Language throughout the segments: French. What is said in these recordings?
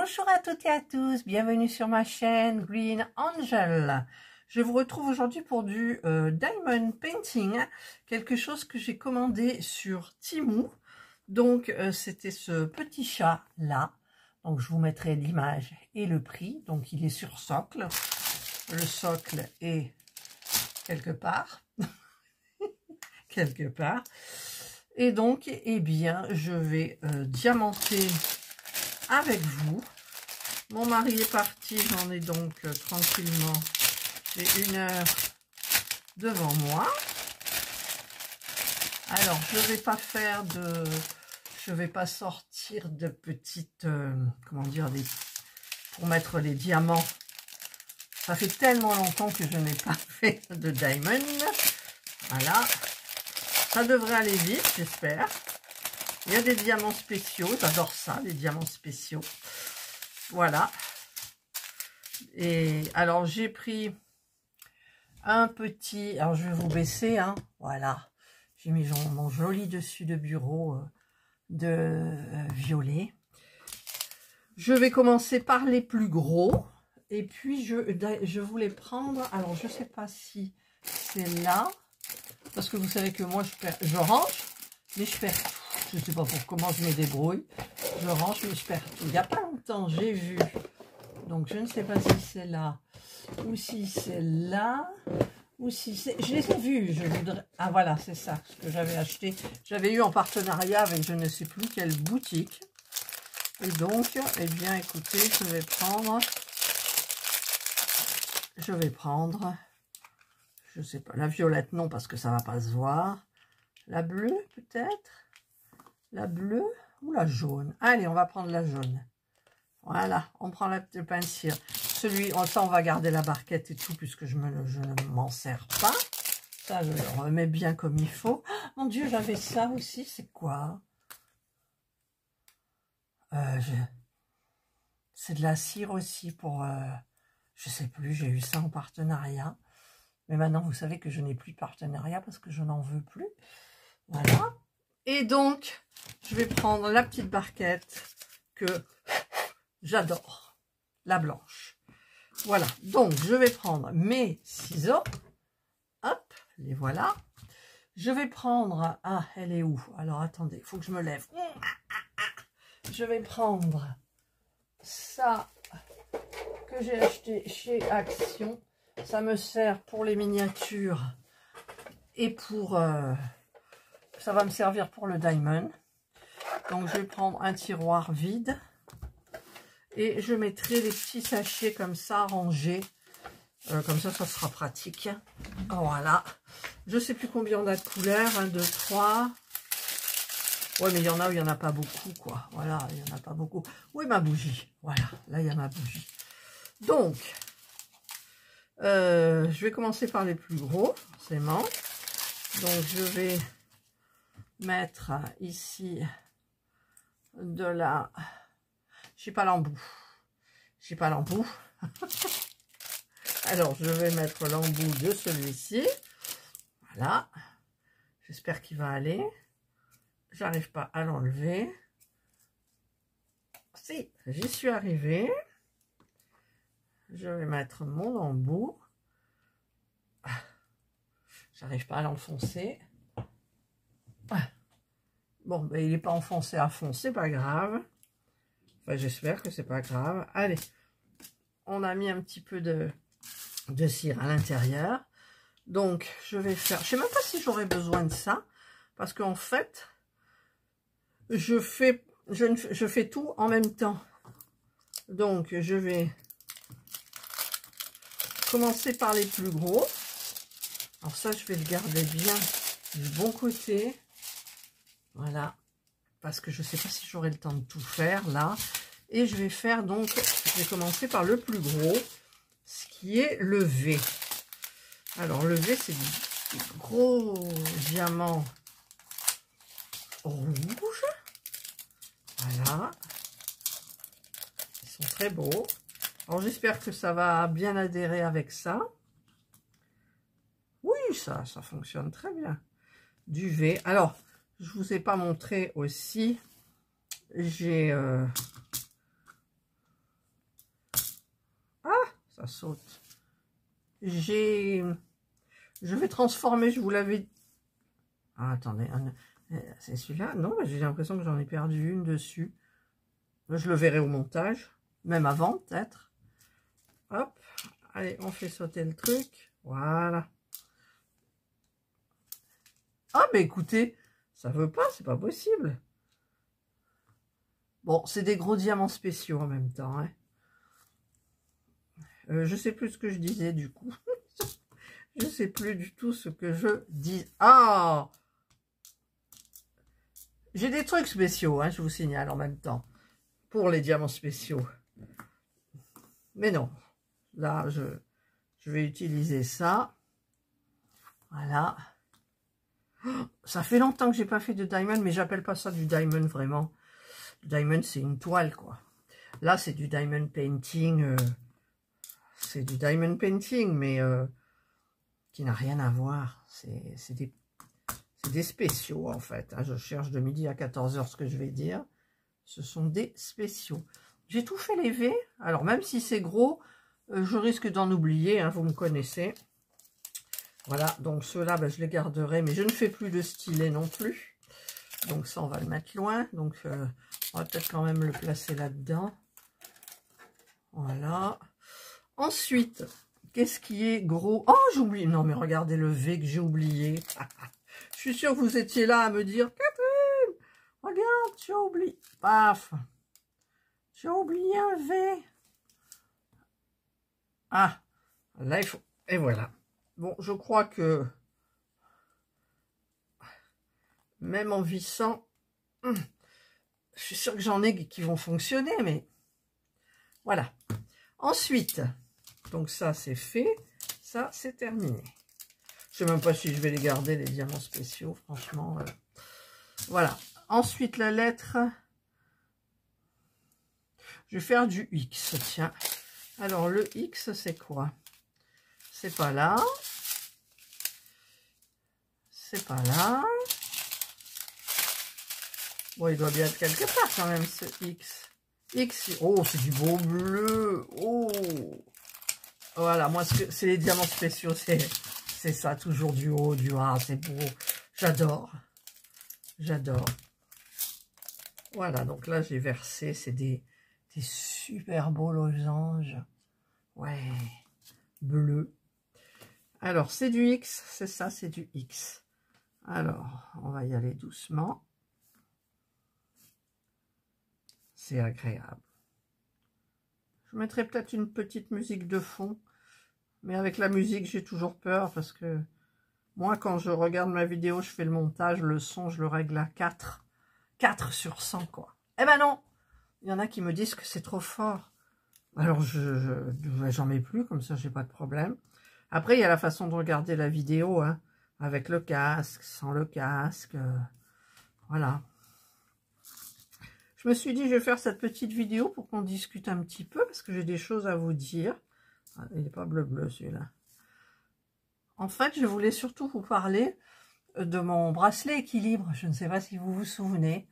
Bonjour à toutes et à tous, bienvenue sur ma chaîne Green Angel. Je vous retrouve aujourd'hui pour du diamond painting, quelque chose que j'ai commandé sur Temu. Donc c'était ce petit chat là, donc je vous mettrai l'image et le prix. Donc il est sur socle, le socle est quelque part, quelque part. Et donc, eh bien, je vais diamanter avec vous. Mon mari est parti, j'en ai donc tranquillement, j'ai 1 heure devant moi. Alors, je vais pas faire de, je vais pas sortir de petites, comment dire, pour mettre les diamants. Ça fait tellement longtemps que je n'ai pas fait de diamond. Voilà. Ça devrait aller vite, j'espère. Il y a des diamants spéciaux. J'adore ça, les diamants spéciaux. Voilà. Et alors, j'ai pris un petit... Alors, je vais vous baisser. Hein, voilà. J'ai mis mon joli dessus de bureau de violet. Je vais commencer par les plus gros. Et puis, je voulais prendre... Alors, je ne sais pas si c'est là... Parce que vous savez que moi, je range, mais je perds tout. Je ne sais pas pour comment je me débrouille. Je range, mais je perds tout. Il n'y a pas longtemps, j'ai vu. Donc, je ne sais pas si c'est là, ou si c'est là, ou si c'est... Je les ai vus. Je voudrais... Ah, voilà, c'est ça, ce que j'avais acheté. J'avais eu en partenariat avec je ne sais plus quelle boutique. Et donc, eh bien, écoutez, je vais prendre... Je sais pas, la violette non parce que ça va pas se voir. La bleue peut-être. La bleue ou la jaune. Allez, on va prendre la jaune. Voilà, on prend le pain de cire. Celui, ça on va garder la barquette et tout puisque je ne m'en sers pas. Ça je le remets bien comme il faut. Oh, mon Dieu, j'avais ça aussi, c'est quoi? C'est de la cire aussi pour... je sais plus, j'ai eu ça en partenariat. Mais maintenant, vous savez que je n'ai plus de partenariat parce que je n'en veux plus. Voilà. Et donc, je vais prendre la petite barquette que j'adore. La blanche. Voilà. Donc, je vais prendre mes ciseaux. Hop, les voilà. Je vais prendre... Ah, elle est où? Alors, attendez, il faut que je me lève. Je vais prendre ça que j'ai acheté chez Action. Ça me sert pour les miniatures et pour... ça va me servir pour le diamond. Donc, je vais prendre un tiroir vide. Et je mettrai les petits sachets comme ça, rangés. Comme ça sera pratique. Voilà. Je ne sais plus combien on a de couleurs. 1, 2, 3. Ouais, mais il y en a où il n'y en a pas beaucoup, quoi. Voilà, il n'y en a pas beaucoup. Où est ma bougie? Voilà, là, il y a ma bougie. Donc... je vais commencer par les plus gros, forcément. Donc, je vais mettre ici de la... J'ai pas l'embout. J'ai pas l'embout. Alors, je vais mettre l'embout de celui-ci. Voilà. J'espère qu'il va aller. J'arrive pas à l'enlever. Si, j'y suis arrivée. Je vais mettre mon embout. J'arrive pas à l'enfoncer. Bon, ben, il n'est pas enfoncé à fond, c'est pas grave. Enfin, j'espère que c'est pas grave. Allez, on a mis un petit peu de cire à l'intérieur. Donc, je vais faire... Je sais même pas si j'aurais besoin de ça. Parce qu'en fait, je fais tout en même temps. Donc, je vais... commencer par les plus gros. Alors ça, je vais le garder bien du bon côté. Voilà. Parce que je ne sais pas si j'aurai le temps de tout faire là. Et je vais faire donc, je vais commencer par le plus gros, ce qui est le V. Alors le V, c'est du gros diamant rouge. Voilà. Ils sont très beaux. Alors, j'espère que ça va bien adhérer avec ça. Oui, ça fonctionne très bien. Du V. Alors, je vous ai pas montré aussi. J'ai ça saute. Je vais transformer, je vous l'avais... Ah, attendez, c'est celui-là? Non, j'ai l'impression que j'en ai perdu une dessus. Je le verrai au montage, même avant peut-être. Hop, allez, on fait sauter le truc. Voilà. Ah, mais écoutez, ça veut pas, c'est pas possible. Bon, c'est des gros diamants spéciaux en même temps. Hein. Je sais plus ce que je disais du coup. Je sais plus du tout ce que je dis. Ah! J'ai des trucs spéciaux, hein, je vous signale en même temps. Pour les diamants spéciaux. Mais non. Là, je vais utiliser ça. Voilà. Ça fait longtemps que j'ai pas fait de diamond, mais j'appelle pas ça du diamond vraiment. Le diamond, c'est une toile, quoi. Là, c'est du diamond painting. C'est du diamond painting, mais qui n'a rien à voir. C'est des spéciaux, en fait. Hein. Je cherche de midi à 14 h ce que je vais dire. Ce sont des spéciaux. J'ai tout fait lever. Alors, même si c'est gros, je risque d'en oublier. Hein, vous me connaissez. Voilà, donc ceux-là, ben, je les garderai. Mais je ne fais plus de stylet non plus. Donc ça, on va le mettre loin. Donc, on va peut-être quand même le placer là-dedans. Voilà. Ensuite, qu'est-ce qui est gros? Oh, j'ai oublié. Non, mais regardez le V que j'ai oublié. Je suis sûre que vous étiez là à me dire, Catherine, regarde, tu as oublié. Paf. Tu as oublié un V. Ah, là, il faut... Et voilà. Bon, je crois que même en vissant, je suis sûre que j'en ai qui vont fonctionner, mais voilà. Ensuite, donc ça, c'est fait. Ça, c'est terminé. Je ne sais même pas si je vais les garder, les diamants spéciaux, franchement. Voilà. Ensuite, la lettre. Je vais faire du X, tiens. Alors, le X, c'est quoi? C'est pas là. C'est pas là. Bon, il doit bien être quelque part quand même, ce X. X, oh, c'est du beau bleu. Oh, voilà, moi, c'est les diamants spéciaux, c'est ça, toujours du haut, du bas, c'est beau. J'adore. J'adore. Voilà, donc là, j'ai versé, c'est des super beaux losanges. Ouais, bleu. Alors, c'est du X, c'est ça, c'est du X. Alors, on va y aller doucement. C'est agréable. Je mettrai peut-être une petite musique de fond. Mais avec la musique, j'ai toujours peur parce que moi, quand je regarde ma vidéo, je fais le montage, le son, je le règle à 4. 4 sur 100, quoi. Eh ben non! Il y en a qui me disent que c'est trop fort. Alors, j'en mets plus, comme ça, j'ai pas de problème. Après, il y a la façon de regarder la vidéo, hein, avec le casque, sans le casque. Voilà. Je me suis dit, je vais faire cette petite vidéo pour qu'on discute un petit peu, parce que j'ai des choses à vous dire. Ah, il n'est pas bleu-bleu, celui-là. En fait, je voulais surtout vous parler de mon bracelet équilibre. Je ne sais pas si vous vous souvenez.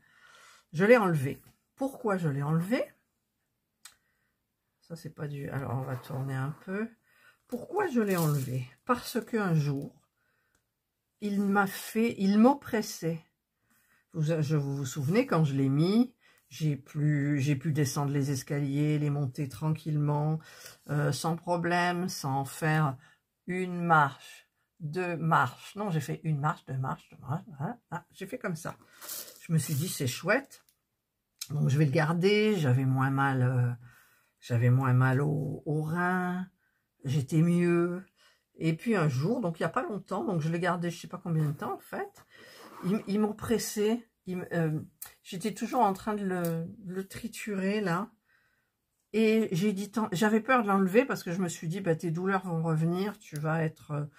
Je l'ai enlevé. Pourquoi je l'ai enlevé? Ça, c'est pas du... Alors, on va tourner un peu. Pourquoi je l'ai enlevé? Parce qu'un jour, il m'oppressait. Vous vous souvenez, quand je l'ai mis, j'ai pu descendre les escaliers, les monter tranquillement, sans problème, sans faire une marche, deux marches. Non, j'ai fait une marche, deux marches, hein, j'ai fait comme ça. Je me suis dit, c'est chouette. Donc, je vais le garder. J'avais moins mal au rein. J'étais mieux. Et puis, un jour, donc il n'y a pas longtemps, donc je l'ai gardé, je ne sais pas combien de temps, en fait. Ils m'ont pressé. J'étais toujours en train de le triturer, là. Et j'ai dit, j'avais peur de l'enlever parce que je me suis dit, bah, tes douleurs vont revenir, tu vas être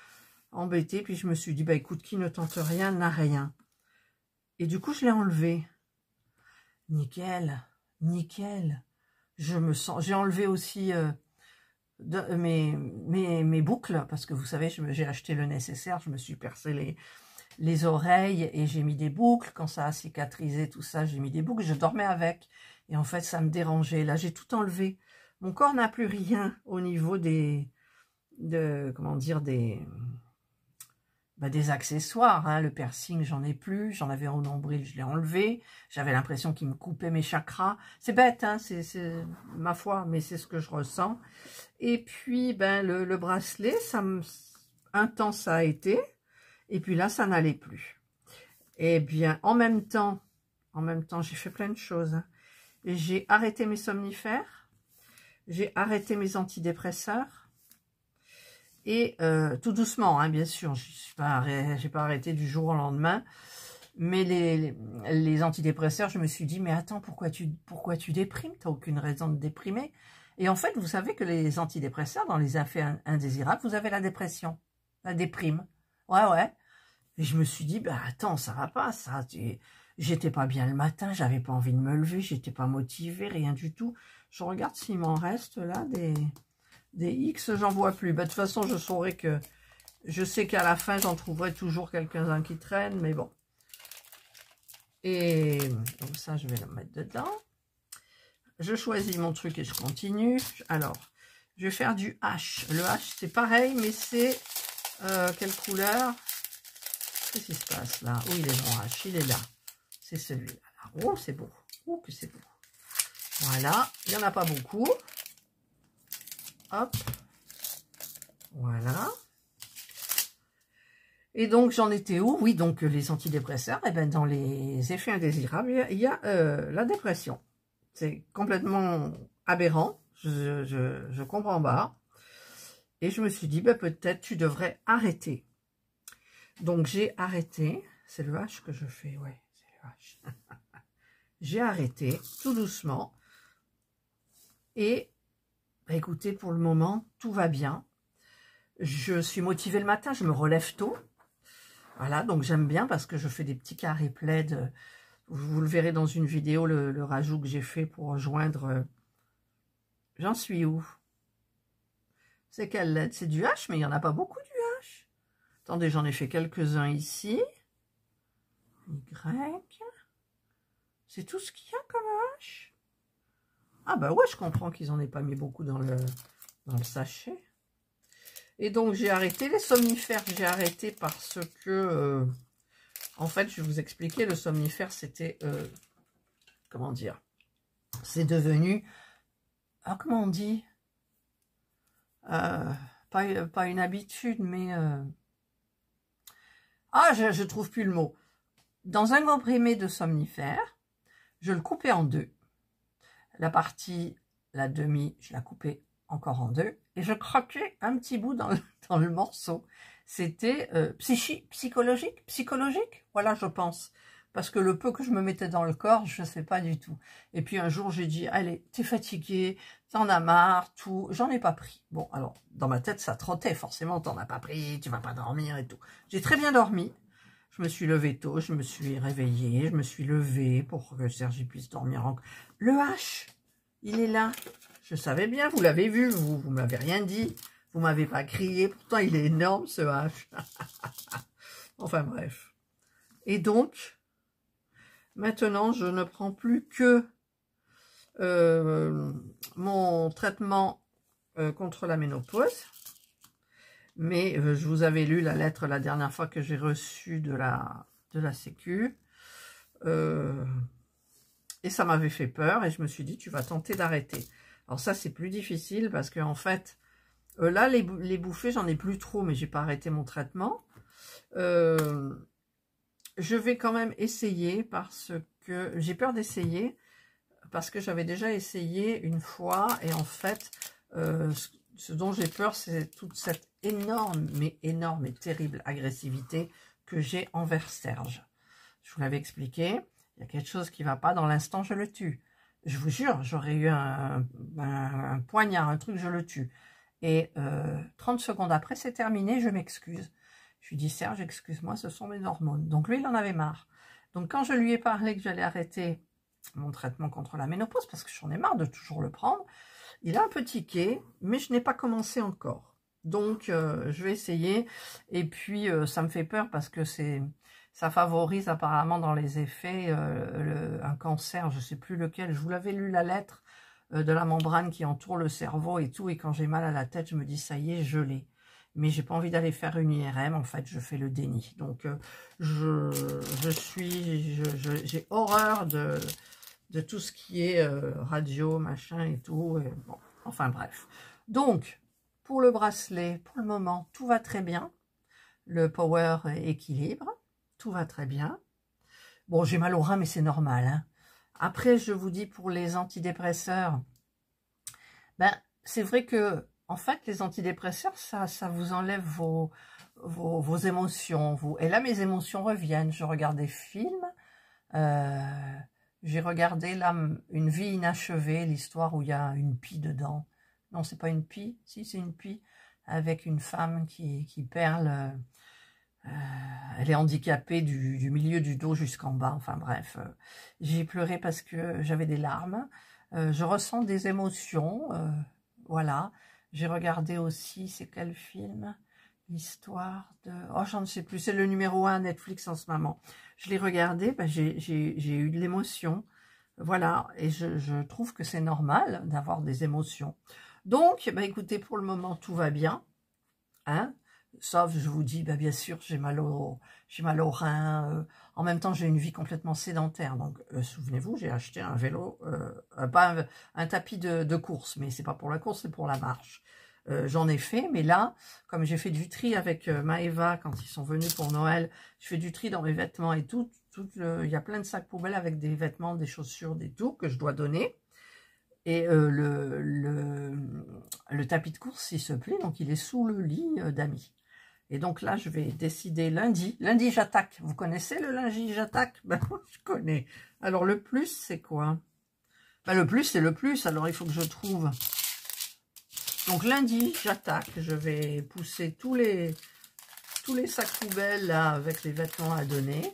embêté. Puis je me suis dit, bah, écoute, qui ne tente rien n'a rien. Et du coup, je l'ai enlevé. Nickel, nickel. Je me sens. J'ai enlevé aussi mes boucles parce que vous savez, j'ai acheté le nécessaire. Je me suis percé les oreilles et j'ai mis des boucles. Quand ça a cicatrisé, tout ça, j'ai mis des boucles. Je dormais avec et en fait, ça me dérangeait. Là, j'ai tout enlevé. mon corps n'a plus rien au niveau comment dire, des accessoires, hein. Le piercing, j'en ai plus, j'en avais au nombril, je l'ai enlevé, j'avais l'impression qu'il me coupait mes chakras. C'est bête, hein, c'est ma foi, mais c'est ce que je ressens. Et puis, le bracelet, un temps, ça a été, et puis là, ça n'allait plus. Eh bien, en même temps, j'ai fait plein de choses, hein. J'ai arrêté mes somnifères, j'ai arrêté mes antidépresseurs, et tout doucement, hein, bien sûr, j'ai pas arrêté du jour au lendemain, mais les antidépresseurs, je me suis dit, mais attends, pourquoi tu déprimes? T'as aucune raison de déprimer. Et en fait, vous savez que les antidépresseurs, dans les effets indésirables, vous avez la dépression, la déprime. Ouais. Et je me suis dit, attends, ça va pas, ça. J'étais pas bien le matin, j'avais pas envie de me lever, j'étais pas motivée, rien du tout. Je regarde s'il m'en reste là des X, j'en vois plus. De toute façon, je sais qu'à la fin, j'en trouverai toujours quelques-uns qui traînent, mais bon. Et donc ça, je vais le mettre dedans. Je choisis mon truc et je continue. Alors, je vais faire du H. Le H, c'est pareil, mais c'est quelle couleur? Qu'est-ce qui se passe là? Oh, il est mon H, il est là. C'est celui-là. Oh, c'est beau. Oh, que c'est beau. Voilà, il n'y en a pas beaucoup. Hop. Voilà. Et donc, j'en étais où? Oui, donc les antidépresseurs, et dans les effets indésirables, il y a la dépression. C'est complètement aberrant. Je comprends pas. Et je me suis dit, peut-être tu devrais arrêter. Donc, j'ai arrêté. C'est le H que je fais, ouais, c'est le H. J'ai arrêté, tout doucement. Et, écoutez, pour le moment, tout va bien. Je suis motivée le matin, je me relève tôt. Voilà, donc j'aime bien parce que je fais des petits carrés plaids. Vous le verrez dans une vidéo, le rajout que j'ai fait pour joindre... J'en suis où? C'est quelle lettre? C'est du H, mais il n'y en a pas beaucoup du H. Attendez, j'en ai fait quelques-uns ici. Y. C'est tout ce qu'il y a comme H. Ah ouais, je comprends qu'ils n'en aient pas mis beaucoup dans le sachet. Et donc, j'ai arrêté les somnifères. J'ai arrêté parce que... en fait, je vais vous expliquer, le somnifère, c'était... comment dire? C'est devenu... Ah, comment on dit? Pas une habitude, mais... Ah, je trouve plus le mot. Dans un comprimé de somnifère, je le coupais en deux. La partie, la demi, je la coupais encore en deux. Et je croquais un petit bout dans le morceau. C'était psychologique, voilà, je pense. Parce que le peu que je me mettais dans le corps, je ne sais pas du tout. Et puis un jour, j'ai dit, allez, t'es fatigué, t'en as marre, tout. J'en ai pas pris. Bon, alors, dans ma tête, ça trottait, forcément, t'en as pas pris, tu vas pas dormir et tout. J'ai très bien dormi. Je me suis levée tôt, je me suis réveillée, je me suis levée pour que Sergi puisse dormir encore. Le H, il est là. Je savais bien, vous l'avez vu, vous m'avez rien dit. Vous m'avez pas crié, pourtant il est énorme ce H. Enfin bref. Et donc, maintenant je ne prends plus que mon traitement contre la ménopause. Mais je vous avais lu la lettre la dernière fois que j'ai reçue de la Sécu. Et ça m'avait fait peur et je me suis dit, tu vas tenter d'arrêter. Alors ça, c'est plus difficile parce que en fait, là, les bouffées, j'en ai plus trop, mais j'ai pas arrêté mon traitement. Je vais quand même essayer parce que j'ai peur d'essayer parce que j'avais déjà essayé une fois et en fait, ce dont j'ai peur, c'est toute cette énorme et terrible agressivité que j'ai envers Serge. Je vous l'avais expliqué, il y a quelque chose qui ne va pas, dans l'instant, je le tue. Je vous jure, j'aurais eu un poignard, un truc, je le tue. Et 30 secondes après, c'est terminé, je m'excuse. Je lui dis, Serge, excuse-moi, ce sont mes hormones. Donc lui, il en avait marre. Donc quand je lui ai parlé que j'allais arrêter mon traitement contre la ménopause, parce que j'en ai marre de toujours le prendre, il a un peu tiqué, mais je n'ai pas commencé encore. Donc, je vais essayer. Et puis, ça me fait peur parce que ça favorise apparemment dans les effets un cancer, je ne sais plus lequel. Je vous l'avais lu la lettre. de la membrane qui entoure le cerveau et tout. Et quand j'ai mal à la tête, je me dis, ça y est, je l'ai. Mais j'ai pas envie d'aller faire une IRM. En fait, je fais le déni. Donc, j'ai horreur de tout ce qui est radio, machin et tout. Et bon, enfin, bref. Donc, pour le bracelet, pour le moment, tout va très bien. Le power équilibre, tout va très bien. Bon, j'ai mal au rein, mais c'est normal, hein. Après, je vous dis, pour les antidépresseurs, ben, c'est vrai que, en fait, les antidépresseurs, ça vous enlève vos émotions. Et là, mes émotions reviennent. Je regarde des films. J'ai regardé, là, Une vie inachevée, l'histoire où il y a une pie dedans. Non, c'est pas une pie. Si, c'est une pie. Avec une femme qui perd elle est handicapée du milieu du dos jusqu'en bas. Enfin bref, j'ai pleuré parce que j'avais des larmes. Je ressens des émotions. Voilà. J'ai regardé aussi, c'est quel film? L'histoire de... Oh, j'en sais plus. C'est le numéro 1 Netflix en ce moment. Je l'ai regardé, ben, j'ai eu de l'émotion. Voilà. Et je trouve que c'est normal d'avoir des émotions. Donc, ben, écoutez, pour le moment, tout va bien. Hein? Sauf, je vous dis, ben, bien sûr, j'ai mal au rein. En même temps, j'ai une vie complètement sédentaire. Donc, souvenez-vous, j'ai acheté un vélo, pas un tapis de course, mais c'est pas pour la course, c'est pour la marche. J'en ai fait, mais là, comme j'ai fait du tri avec Maëva quand ils sont venus pour Noël, je fais du tri dans mes vêtements et tout. Il y a plein de sacs poubelles avec des vêtements, des chaussures, des tout que je dois donner. Et le tapis de course, il se plie, donc il est sous le lit d'Ami. Et donc là, je vais décider lundi. Lundi, j'attaque. Vous connaissez le lundi, j'attaque? Ben, je connais. Alors, le plus, c'est quoi? Ben, le plus, c'est le plus. Alors, il faut que je trouve. Donc, lundi, j'attaque. Je vais pousser tous les sacs poubelles là, avec les vêtements à donner.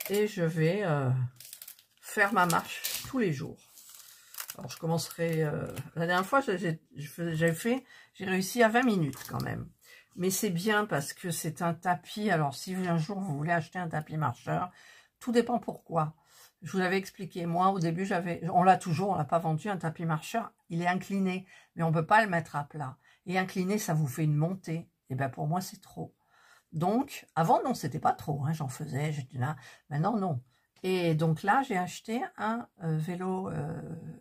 Et je vais faire ma marche tous les jours. Alors, je commencerai... la dernière fois, j'ai réussi à 20 minutes quand même. Mais c'est bien parce que c'est un tapis. Alors, si un jour vous voulez acheter un tapis marcheur, tout dépend pourquoi. Je vous l'avais expliqué. Moi, au début, on l'a toujours, on l'a pas vendu, un tapis marcheur. Il est incliné, mais on peut pas le mettre à plat. Et incliné, ça vous fait une montée. Et ben pour moi, c'est trop. Donc, avant, non, c'était pas trop. Hein, j'en faisais, j'étais là. Maintenant, non. Et donc là, j'ai acheté un vélo,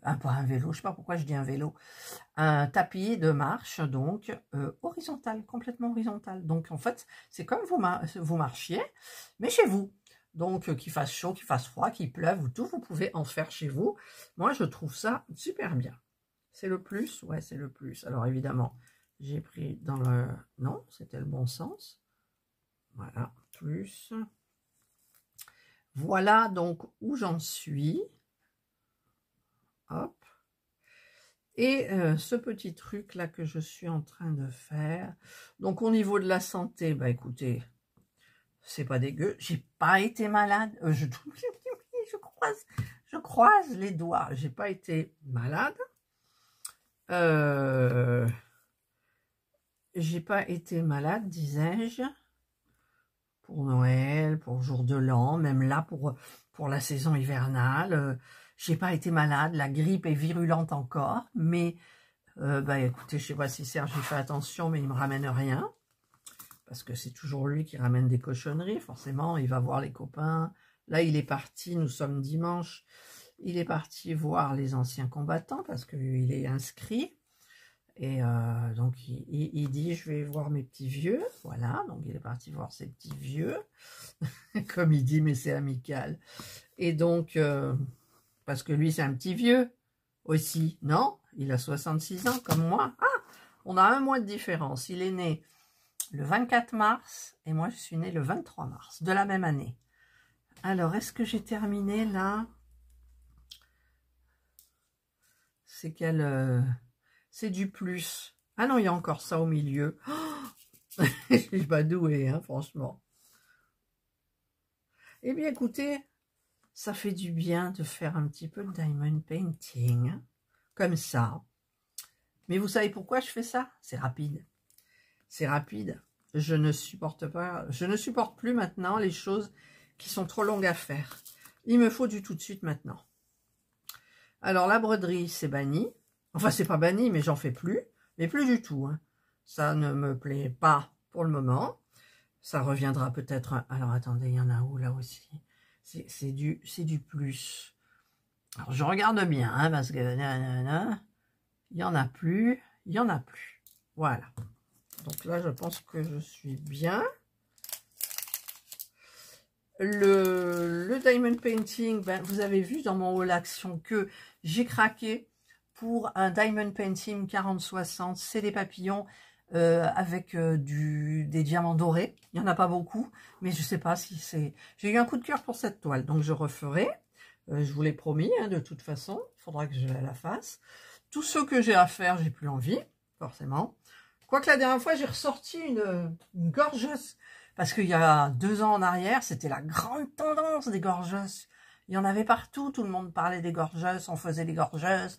pas un vélo, je sais pas pourquoi je dis un vélo, un tapis de marche, donc horizontal, complètement horizontal. Donc en fait, c'est comme vous marchiez, mais chez vous. Donc qu'il fasse chaud, qu'il fasse froid, qu'il pleuve ou tout, vous pouvez en faire chez vous. Moi, je trouve ça super bien. C'est le plus? Ouais, c'est le plus. Alors évidemment, j'ai pris dans le... Non, c'était le bon sens. Voilà, plus... Voilà donc où j'en suis. Hop. Et ce petit truc là que je suis en train de faire. Donc au niveau de la santé, bah écoutez, c'est pas dégueu. J'ai pas été malade. Je croise les doigts. J'ai pas été malade. J'ai pas été malade, disais-je. Pour Noël, pour jour de l'an, même là pour la saison hivernale. J'ai pas été malade, la grippe est virulente encore, mais bah écoutez, je sais pas si Serge y fait attention, mais il me ramène rien, parce que c'est toujours lui qui ramène des cochonneries, forcément, il va voir les copains. Là, il est parti, nous sommes dimanche, il est parti voir les anciens combattants, parce qu'il est inscrit. Et donc, il dit, je vais voir mes petits vieux. Voilà, donc il est parti voir ses petits vieux. Comme il dit, mais c'est amical. Et donc, parce que lui, c'est un petit vieux aussi. Non, il a 66 ans comme moi. Ah, on a un mois de différence. Il est né le 24 mars et moi, je suis née le 23 mars de la même année. Alors, est-ce que j'ai terminé là? C'est quel... c'est du plus. Ah non, il y a encore ça au milieu. Oh, je suis pas douée, hein, franchement. Eh bien, écoutez, ça fait du bien de faire un petit peu de diamond painting, hein, comme ça. Mais vous savez pourquoi je fais ça? C'est rapide. C'est rapide. Je ne supporte plus maintenant les choses qui sont trop longues à faire. Il me faut du tout de suite maintenant. Alors, la broderie, c'est banni. Enfin, c'est pas banni, mais j'en fais plus. Mais plus du tout. Hein. Ça ne me plaît pas pour le moment. Ça reviendra peut-être... Alors, attendez, il y en a où, là aussi? C'est du plus. Alors, je regarde bien, hein, parce que... il n'y en a plus. Il n'y en a plus. Voilà. Donc là, je pense que je suis bien. Le Diamond Painting, ben, vous avez vu dans mon haul action que j'ai craqué pour un Diamond Painting 40-60. C'est des papillons avec des diamants dorés. Il n'y en a pas beaucoup, mais je ne sais pas si c'est... J'ai eu un coup de cœur pour cette toile, donc je referai. Je vous l'ai promis, hein, de toute façon. Il faudra que je la fasse. Tous ceux que j'ai à faire, j'ai plus envie, forcément. Quoique la dernière fois, j'ai ressorti une gorgeuse. Parce qu'il y a 2 ans en arrière, c'était la grande tendance des gorgeuses. Il y en avait partout, tout le monde parlait des gorgeuses, on faisait des gorgeuses,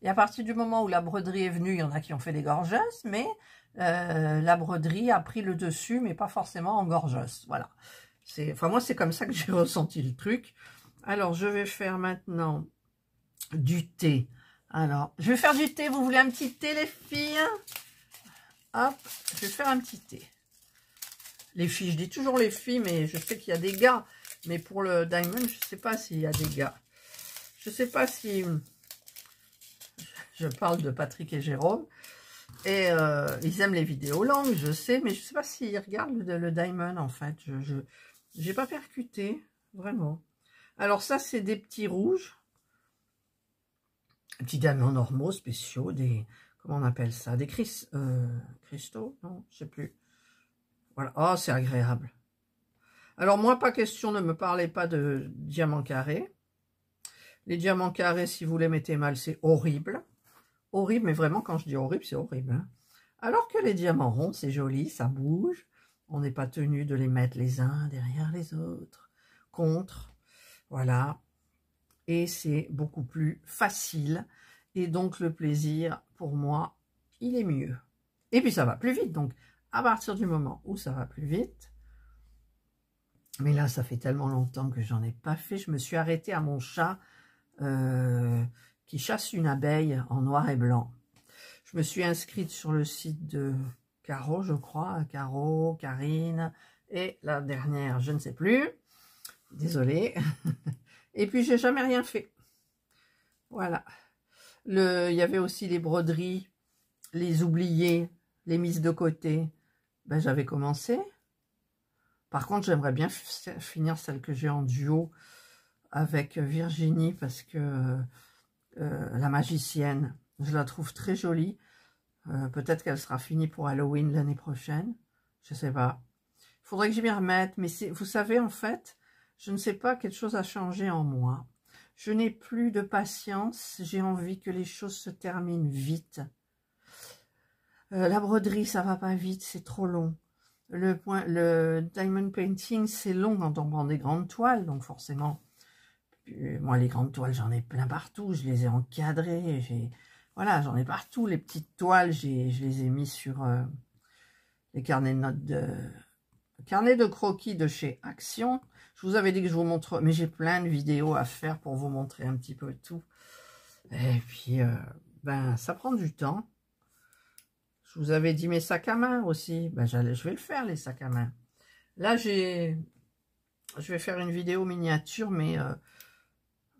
et à partir du moment où la broderie est venue, il y en a qui ont fait des gorgeuses, mais la broderie a pris le dessus, mais pas forcément en gorgeuse. Voilà. Enfin, moi, c'est comme ça que j'ai ressenti le truc. Alors, je vais faire maintenant du thé. Alors, je vais faire du thé. Vous voulez un petit thé, les filles? Hop, je vais faire un petit thé. Les filles, je dis toujours les filles, mais je sais qu'il y a des gars. Mais pour le Diamond, je ne sais pas s'il y a des gars. Je ne sais pas si... Je parle de Patrick et Jérôme. Et ils aiment les vidéos longues, je sais. Mais je ne sais pas s'ils regardent le Diamond, en fait. Je n'ai pas percuté, vraiment. Alors ça, c'est des petits rouges. Des petits diamants normaux, spéciaux. Des... Comment on appelle ça? Des cristaux? Non, je ne sais plus. Voilà. Oh, c'est agréable. Alors, moi, pas question, ne me parlez pas de diamants carrés. Les diamants carrés, si vous les mettez mal, c'est horrible. Horrible, mais vraiment, quand je dis horrible, c'est horrible. Hein. Alors que les diamants ronds, c'est joli, ça bouge. On n'est pas tenu de les mettre les uns derrière les autres. Contre. Voilà. Et c'est beaucoup plus facile. Et donc, le plaisir, pour moi, il est mieux. Et puis, ça va plus vite. Donc, à partir du moment où ça va plus vite, mais là, ça fait tellement longtemps que j'en ai pas fait, je me suis arrêtée à mon chat qui chasse une abeille en noir et blanc. Je me suis inscrite sur le site de Caro, je crois, Caro, Karine, et la dernière, je ne sais plus, désolée. Et puis, j'ai jamais rien fait. Voilà. Il y avait aussi les broderies, les oubliées, les mises de côté. Ben, j'avais commencé. Par contre, j'aimerais bien finir celle que j'ai en duo avec Virginie parce que la magicienne, je la trouve très jolie. Peut-être qu'elle sera finie pour Halloween l'année prochaine. Je ne sais pas. Il faudrait que je m'y remette. Mais vous savez, en fait, je ne sais pas, quelque chose a changé en moi. Je n'ai plus de patience. J'ai envie que les choses se terminent vite. La broderie, ça va pas vite, c'est trop long. Le diamond painting, c'est long quand on prend des grandes toiles, donc forcément, moi les grandes toiles, j'en ai plein partout, je les ai encadrées, voilà, j'en ai partout, les petites toiles, je les ai mis sur les carnets de notes carnet de croquis de chez Action. Je vous avais dit que je vous montre, mais j'ai plein de vidéos à faire pour vous montrer un petit peu tout. Et puis, ben, ça prend du temps. Je vous avais dit mes sacs à main aussi. Ben, je vais le faire, les sacs à main. Là, je vais faire une vidéo miniature, mais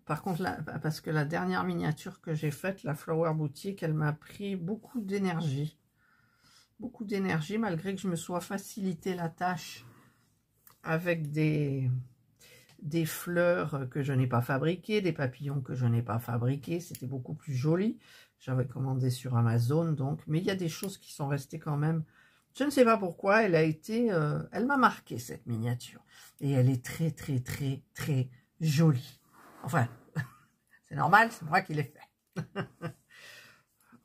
par contre, là, parce que la dernière miniature que j'ai faite, la Flower Boutique, elle m'a pris beaucoup d'énergie. Beaucoup d'énergie, malgré que je me sois facilité la tâche avec des fleurs que je n'ai pas fabriquées, des papillons que je n'ai pas fabriqués. C'était beaucoup plus joli. J'avais commandé sur Amazon, donc. Mais il y a des choses qui sont restées quand même. Je ne sais pas pourquoi. Elle m'a marqué, cette miniature. Et elle est très, très, très, très jolie. Enfin, c'est normal, c'est moi qui l'ai fait.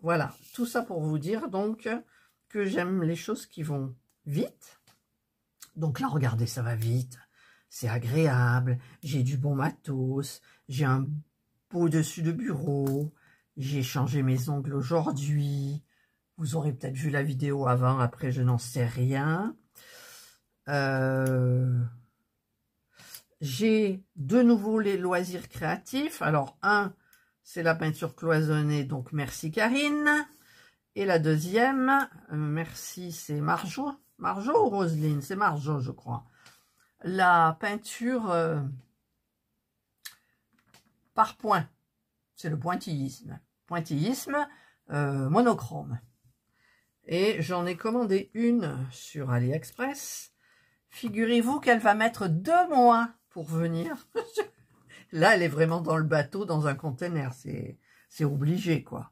Voilà. Tout ça pour vous dire, donc, que j'aime les choses qui vont vite. Donc là, regardez, ça va vite. C'est agréable. J'ai du bon matos. J'ai un beau dessus de bureau. J'ai changé mes ongles aujourd'hui. Vous aurez peut-être vu la vidéo avant, après, je n'en sais rien. J'ai de nouveau les loisirs créatifs. Alors, c'est la peinture cloisonnée, donc merci Karine. Et la deuxième, merci, c'est Marjo. Marjo ou Roselyne? C'est Marjo, je crois. La peinture par point. C'est le pointillisme. Pointillisme monochrome. Et j'en ai commandé une sur AliExpress. Figurez-vous qu'elle va mettre 2 mois pour venir. Là, elle est vraiment dans le bateau, dans un conteneur. C'est obligé, quoi.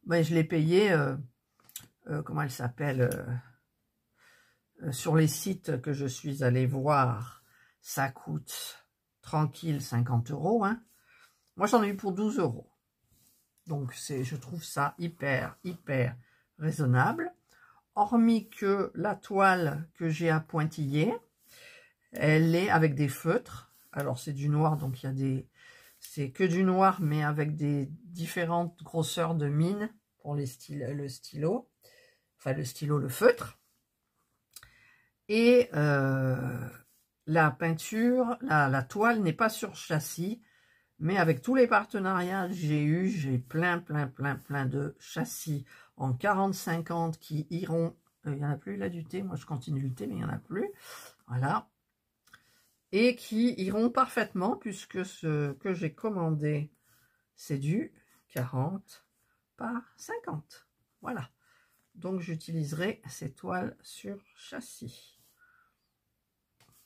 Mais je l'ai payé, comment elle s'appelle, sur les sites que je suis allée voir, ça coûte tranquille 50 €. Hein. Moi, j'en ai eu pour 12 €. Donc, je trouve ça hyper raisonnable. Hormis que la toile que j'ai à pointiller, elle est avec des feutres. Alors, c'est du noir, donc il y a des... C'est que du noir, mais avec des différentes grosseurs de mine pour le stylo. Enfin, le stylo, le feutre. Et la peinture, la toile n'est pas sur châssis, mais avec tous les partenariats que j'ai plein de châssis en 40-50 qui iront... il n'y en a plus là du thé, moi je continue le thé, mais il n'y en a plus. Voilà. Et qui iront parfaitement, puisque ce que j'ai commandé, c'est du 40 par 50. Voilà. Donc j'utiliserai ces toiles sur châssis.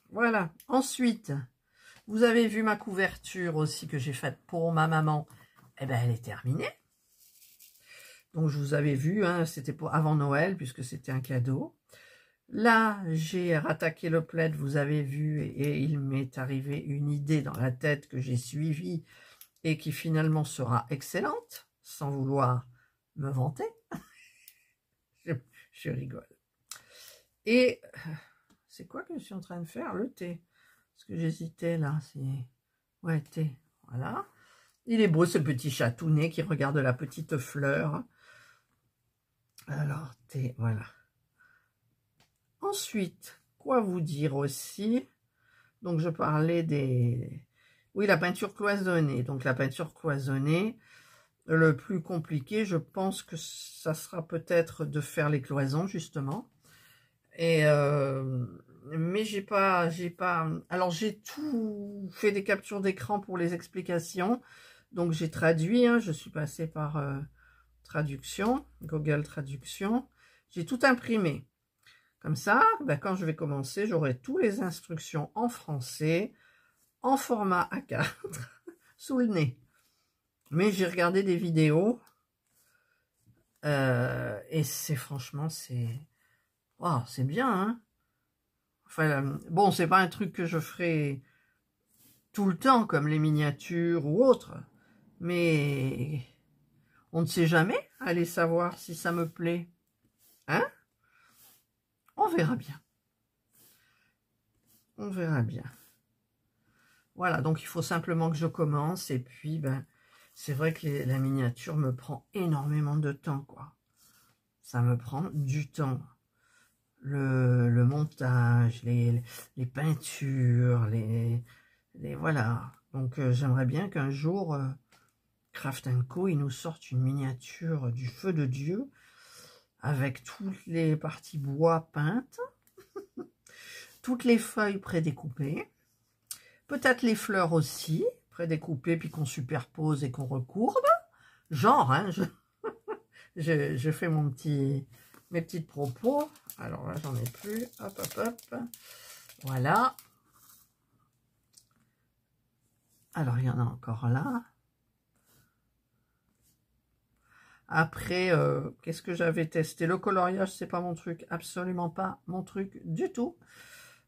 Voilà. Ensuite, vous avez vu ma couverture aussi que j'ai faite pour ma maman. Eh bien, elle est terminée. Donc je vous avais vu, hein, c'était pour avant Noël, puisque c'était un cadeau. Là, j'ai rattaqué le plaid, vous avez vu, et il m'est arrivé une idée dans la tête que j'ai suivie et qui finalement sera excellente, sans vouloir me vanter. je rigole. Et c'est quoi que je suis en train de faire? Le thé. Parce que j'hésitais là, c'est... Ouais, thé, voilà. Il est beau ce petit chatounet qui regarde la petite fleur. Alors, thé, voilà. Ensuite, quoi vous dire aussi? Donc, je parlais des... Oui, la peinture cloisonnée. Donc, la peinture cloisonnée, le plus compliqué, je pense que ça sera peut-être de faire les cloisons, justement. Et... mais j'ai pas... Alors, j'ai tout fait des captures d'écran pour les explications. Donc, j'ai traduit, hein, je suis passée par traduction, Google Traduction. J'ai tout imprimé. Comme ça, ben, quand je vais commencer, j'aurai toutes les instructions en français, en format A4, sous le nez. Mais j'ai regardé des vidéos, et c'est franchement, c'est... Wow, c'est bien, hein. Enfin, bon, c'est pas un truc que je ferai tout le temps, comme les miniatures ou autres, mais on ne sait jamais, allez savoir si ça me plaît. Hein? On verra bien. On verra bien. Voilà, donc il faut simplement que je commence. Et puis, ben, c'est vrai que la miniature me prend énormément de temps, quoi. Ça me prend du temps. Le montage, les peintures, voilà. Donc, j'aimerais bien qu'un jour, Craft & Co, il nous sorte une miniature du feu de Dieu avec toutes les parties bois peintes, toutes les feuilles prédécoupées, peut-être les fleurs aussi, prédécoupées, puis qu'on superpose et qu'on recourbe. Genre, hein, je fais mes petites propos. Alors là, j'en ai plus. Hop, hop, hop. Voilà. Alors, il y en a encore là. Après, qu'est-ce que j'avais testé? Le coloriage, c'est pas mon truc. Absolument pas mon truc du tout.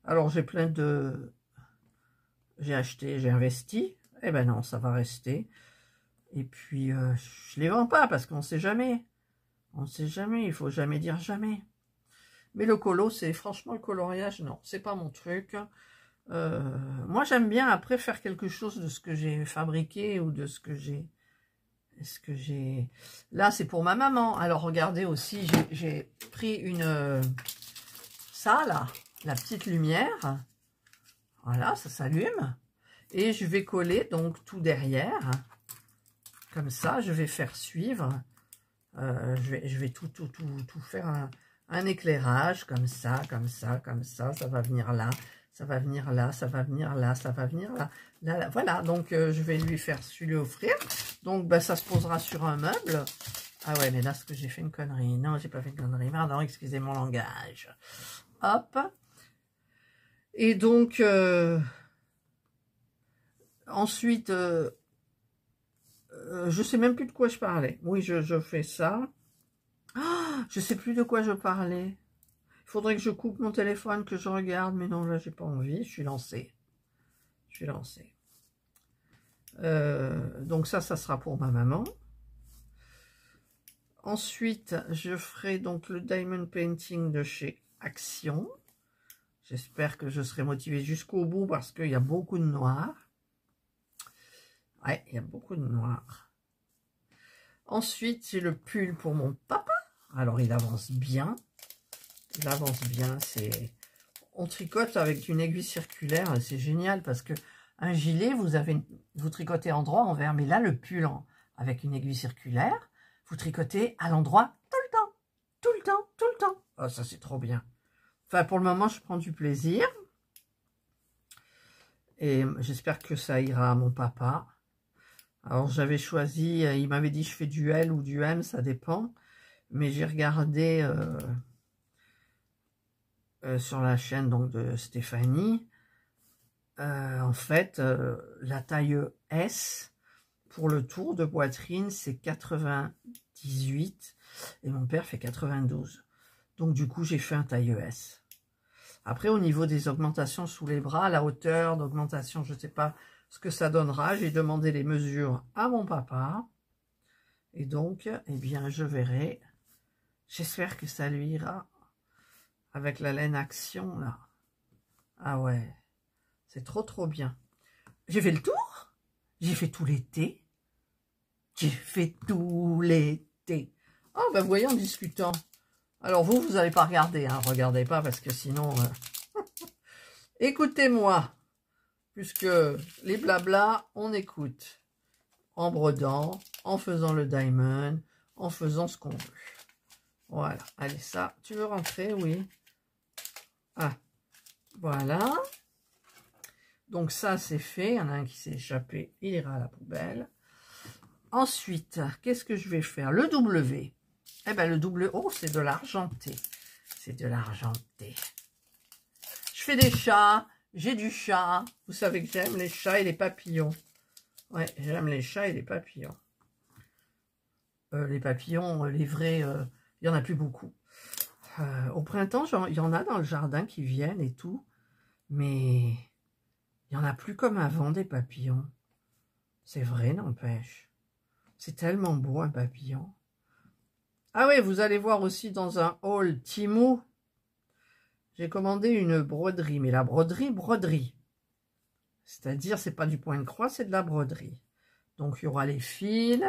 Alors, j'ai plein de... J'ai acheté, j'ai investi. Eh ben non, ça va rester. Et puis, je les vends pas parce qu'on sait jamais. On sait jamais, il faut jamais dire jamais. Mais le colo, c'est franchement le coloriage, non, c'est pas mon truc. Moi, j'aime bien après faire quelque chose de ce que j'ai fabriqué ou de ce que j'ai... Là, c'est pour ma maman. Alors, regardez aussi, j'ai pris ça, là, la petite lumière. Voilà, ça s'allume. Et je vais coller, donc, tout derrière. comme ça, je vais faire suivre. Je vais tout faire un éclairage comme ça, comme ça, comme ça. Ça va venir là, ça va venir là, ça va venir là, ça va venir là. Là. Voilà, donc je vais lui offrir. Donc bah, ça se posera sur un meuble. Ah ouais, mais là, ce que j'ai fait une connerie. Non, j'ai pas fait une connerie. Pardon, excusez mon langage. Hop. Et donc, ensuite, je sais même plus de quoi je parlais. Oui, je fais ça. Ah, je sais plus de quoi je parlais. Il faudrait que je coupe mon téléphone, que je regarde. Mais non, là, j'ai pas envie. Je suis lancée. Je suis lancée. Donc ça sera pour ma maman. Ensuite, je ferai donc le Diamond Painting de chez Action. J'espère que je serai motivée jusqu'au bout parce qu'il y a beaucoup de noir. Ouais, il y a beaucoup de noir. Ensuite, j'ai le pull pour mon papa. Alors, il avance bien. Il avance bien. On tricote avec une aiguille circulaire. C'est génial parce que un gilet, vous tricotez en droit, envers. Mais là, le pull avec une aiguille circulaire, vous tricotez à l'endroit tout le temps. Tout le temps, tout le temps. Oh, ça, c'est trop bien. Enfin, pour le moment, je prends du plaisir. Et j'espère que ça ira à mon papa. Alors, j'avais choisi, il m'avait dit je fais du L ou du M, ça dépend. Mais j'ai regardé sur la chaîne donc, de Stéphanie. En fait, la taille S pour le tour de poitrine, c'est 98. Et mon père fait 92. Donc, du coup, j'ai fait un taille S. Après, au niveau des augmentations sous les bras, la hauteur d'augmentation, je ne sais pas ce que ça donnera. J'ai demandé les mesures à mon papa. Et donc, eh bien, je verrai. J'espère que ça lui ira. Avec la laine Action, là. Ah ouais, c'est trop bien. J'ai fait le tour. J'ai fait tout l'été. J'ai fait tout l'été. Oh, ben voyons, en discutant. Alors, vous n'allez pas regarder, hein. Regardez pas, parce que sinon... Écoutez-moi, puisque les blabla, on écoute. En brodant, en faisant le diamond, en faisant ce qu'on veut. Voilà, allez, ça, tu veux rentrer? Oui. Ah, voilà. Donc ça, c'est fait. Il y en a un qui s'est échappé, il ira à la poubelle. Ensuite, qu'est-ce que je vais faire? Le W. Eh bien, le W, oh, c'est de l'argenté. C'est de l'argenté. Je fais des chats, j'ai du chat. Vous savez que j'aime les chats et les papillons. Ouais, j'aime les chats et les papillons. Les papillons, les vrais, il n'y en a plus beaucoup. Au printemps, il y en a dans le jardin qui viennent et tout. Mais il n'y en a plus comme avant des papillons. C'est vrai, n'empêche. C'est tellement beau un papillon. Ah oui, vous allez voir aussi dans un haul Temu. J'ai commandé une broderie, mais la broderie. C'est-à-dire, c'est pas du point de croix, c'est de la broderie. Donc, il y aura les fils.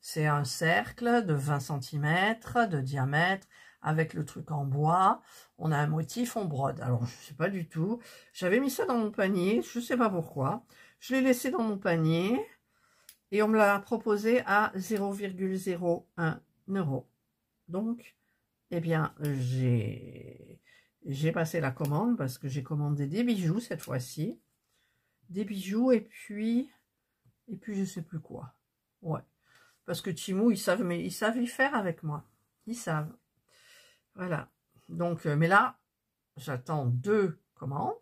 C'est un cercle de 20 cm de diamètre avec le truc en bois. On a un motif, on brode. Alors, je sais pas du tout. J'avais mis ça dans mon panier, je sais pas pourquoi. Je l'ai laissé dans mon panier et on me l'a proposé à 0,01 €. Donc, eh bien, j'ai passé la commande parce que j'ai commandé des bijoux cette fois-ci. Des bijoux et puis je sais plus quoi. Ouais. Parce que Temu, ils savent y faire avec moi. Ils savent. Voilà. Donc, mais là, j'attends 2 commandes.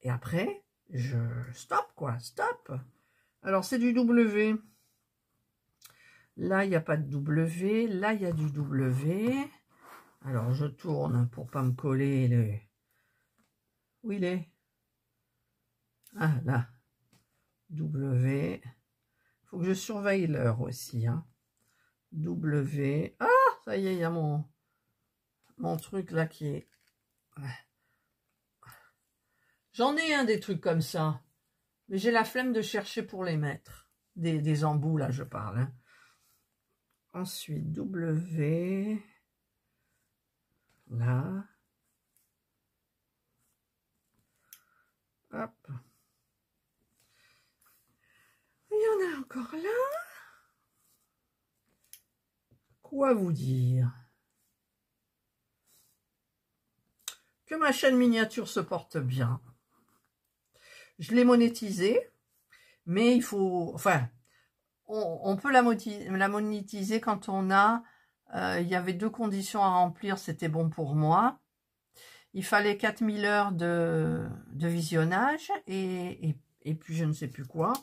Et après, je stop, quoi. Stop. Alors, c'est du W. Là, il n'y a pas de W. Là, il y a du W. Alors, je tourne pour pas me coller le... Où il est? Ah, là. W. Faut que je surveille l'heure aussi. Hein. W. Ah, ça y est, il y a mon truc là qui est... J'en ai un des trucs comme ça. Mais j'ai la flemme de chercher pour les mettre. Des embouts, là, je parle. Hein. Ensuite, W. Là. Hop. Il y en a encore là. Quoi vous dire? Que ma chaîne miniature se porte bien. Je l'ai monétisée, mais il faut... Enfin, on peut la monétiser quand on a... il y avait 2 conditions à remplir, c'était bon pour moi. Il fallait 4000 heures de visionnage et puis je ne sais plus quoi.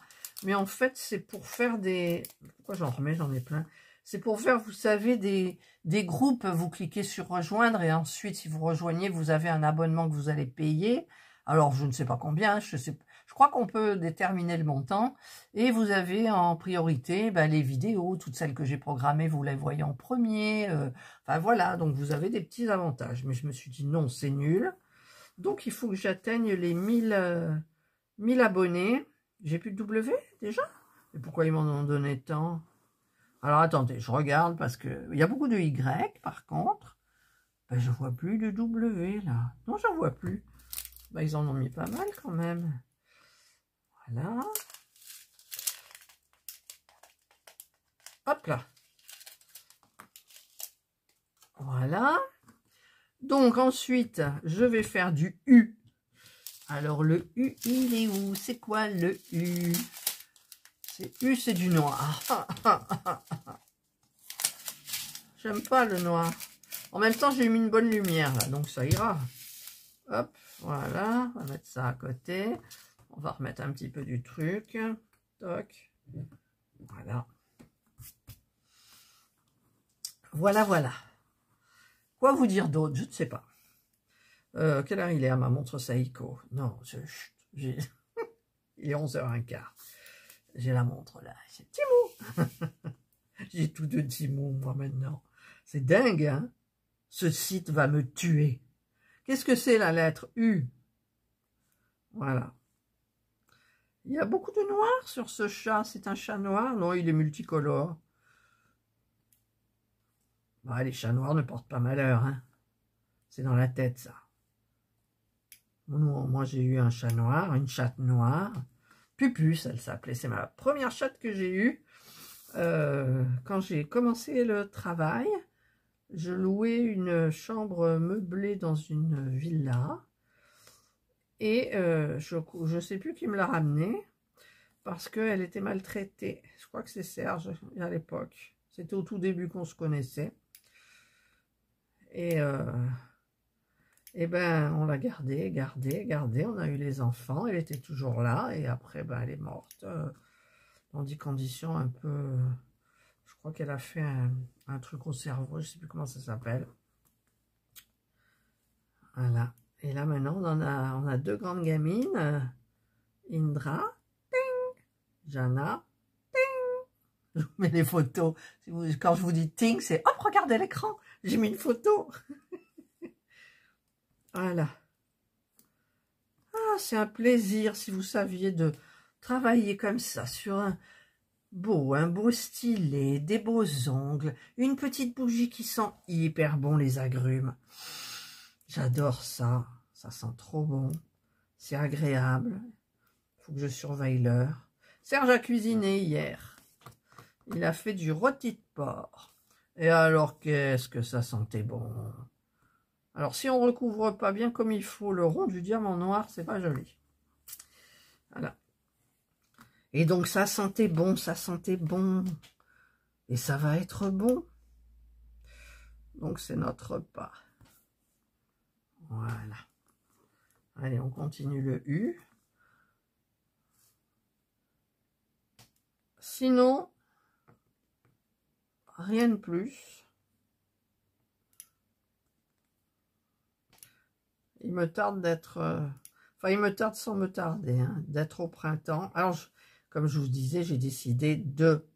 Mais en fait, c'est pour faire des... Pourquoi j'en remets? J'en ai plein. C'est pour faire, vous savez, des groupes. Vous cliquez sur rejoindre et ensuite, si vous rejoignez, vous avez un abonnement que vous allez payer. Alors, je ne sais pas combien. Je crois qu'on peut déterminer le montant. Et vous avez en priorité les vidéos. Toutes celles que j'ai programmées, vous les voyez en premier. Enfin, voilà. Donc, vous avez des petits avantages. Mais je me suis dit, non, c'est nul. Donc, il faut que j'atteigne les 1000 abonnés. J'ai plus de W déjà? Et pourquoi ils m'en ont donné tant? Alors attendez, je regarde parce que il y a beaucoup de Y par contre. Ben, je vois plus de W là. Non, j'en vois plus. Ben, ils en ont mis pas mal quand même. Voilà. Hop là. Voilà. Donc ensuite, je vais faire du U. Alors le U, il est où? C'est quoi le U? U, c'est du noir. J'aime pas le noir. En même temps, j'ai mis une bonne lumière là, donc ça ira. Hop, voilà. On va mettre ça à côté. On va remettre un petit peu du truc. Toc. Voilà. Voilà, voilà. Quoi vous dire d'autre? Je ne sais pas. Quelle heure il est à ma montre Seiko? Non, il est 11h15. J'ai la montre là. C'est Timou. J'ai tout de Timou, moi, maintenant. C'est dingue, hein? Ce site va me tuer. Qu'est-ce que c'est, la lettre U? Voilà. Il y a beaucoup de noir sur ce chat. C'est un chat noir? Non, il est multicolore. Bah, les chats noirs ne portent pas malheur, hein? C'est dans la tête, ça. Moi, j'ai eu un chat noir, une chatte noire. Pupus, elle s'appelait. C'est ma première chatte que j'ai eue. Quand j'ai commencé le travail, je louais une chambre meublée dans une villa. Et je ne sais plus qui me l'a ramenée. Parce qu'elle était maltraitée. Je crois que c'est Serge à l'époque. C'était au tout début qu'on se connaissait. Et ben, on l'a gardée, gardée. On a eu les enfants. Elle était toujours là. Et après, ben, elle est morte. Dans des conditions un peu... Je crois qu'elle a fait un truc au cerveau. Je ne sais plus comment ça s'appelle. Voilà. Et là, maintenant, on a 2 grandes gamines. Indra. Ting. Jana. Ting. Je vous mets les photos. Quand je vous dis ting, c'est hop, regardez l'écran. J'ai mis une photo. Voilà. Ah, c'est un plaisir, si vous saviez, de travailler comme ça, sur un beau stylet, des beaux ongles, une petite bougie qui sent hyper bon les agrumes. J'adore ça. Ça sent trop bon. C'est agréable. Il faut que je surveille l'heure. Serge a cuisiné hier. Il a fait du rôti de porc. Et alors, qu'est-ce que ça sentait bon. Alors, si on ne recouvre pas bien comme il faut le rond du diamant noir, c'est pas joli. Voilà. Et donc, ça sentait bon, ça sentait bon. Et ça va être bon. Donc, c'est notre repas. Voilà. Allez, on continue le U. Sinon, rien de plus. Il me tarde d'être... Enfin, il me tarde sans me tarder, hein, d'être au printemps. Alors, comme je vous disais, j'ai décidé de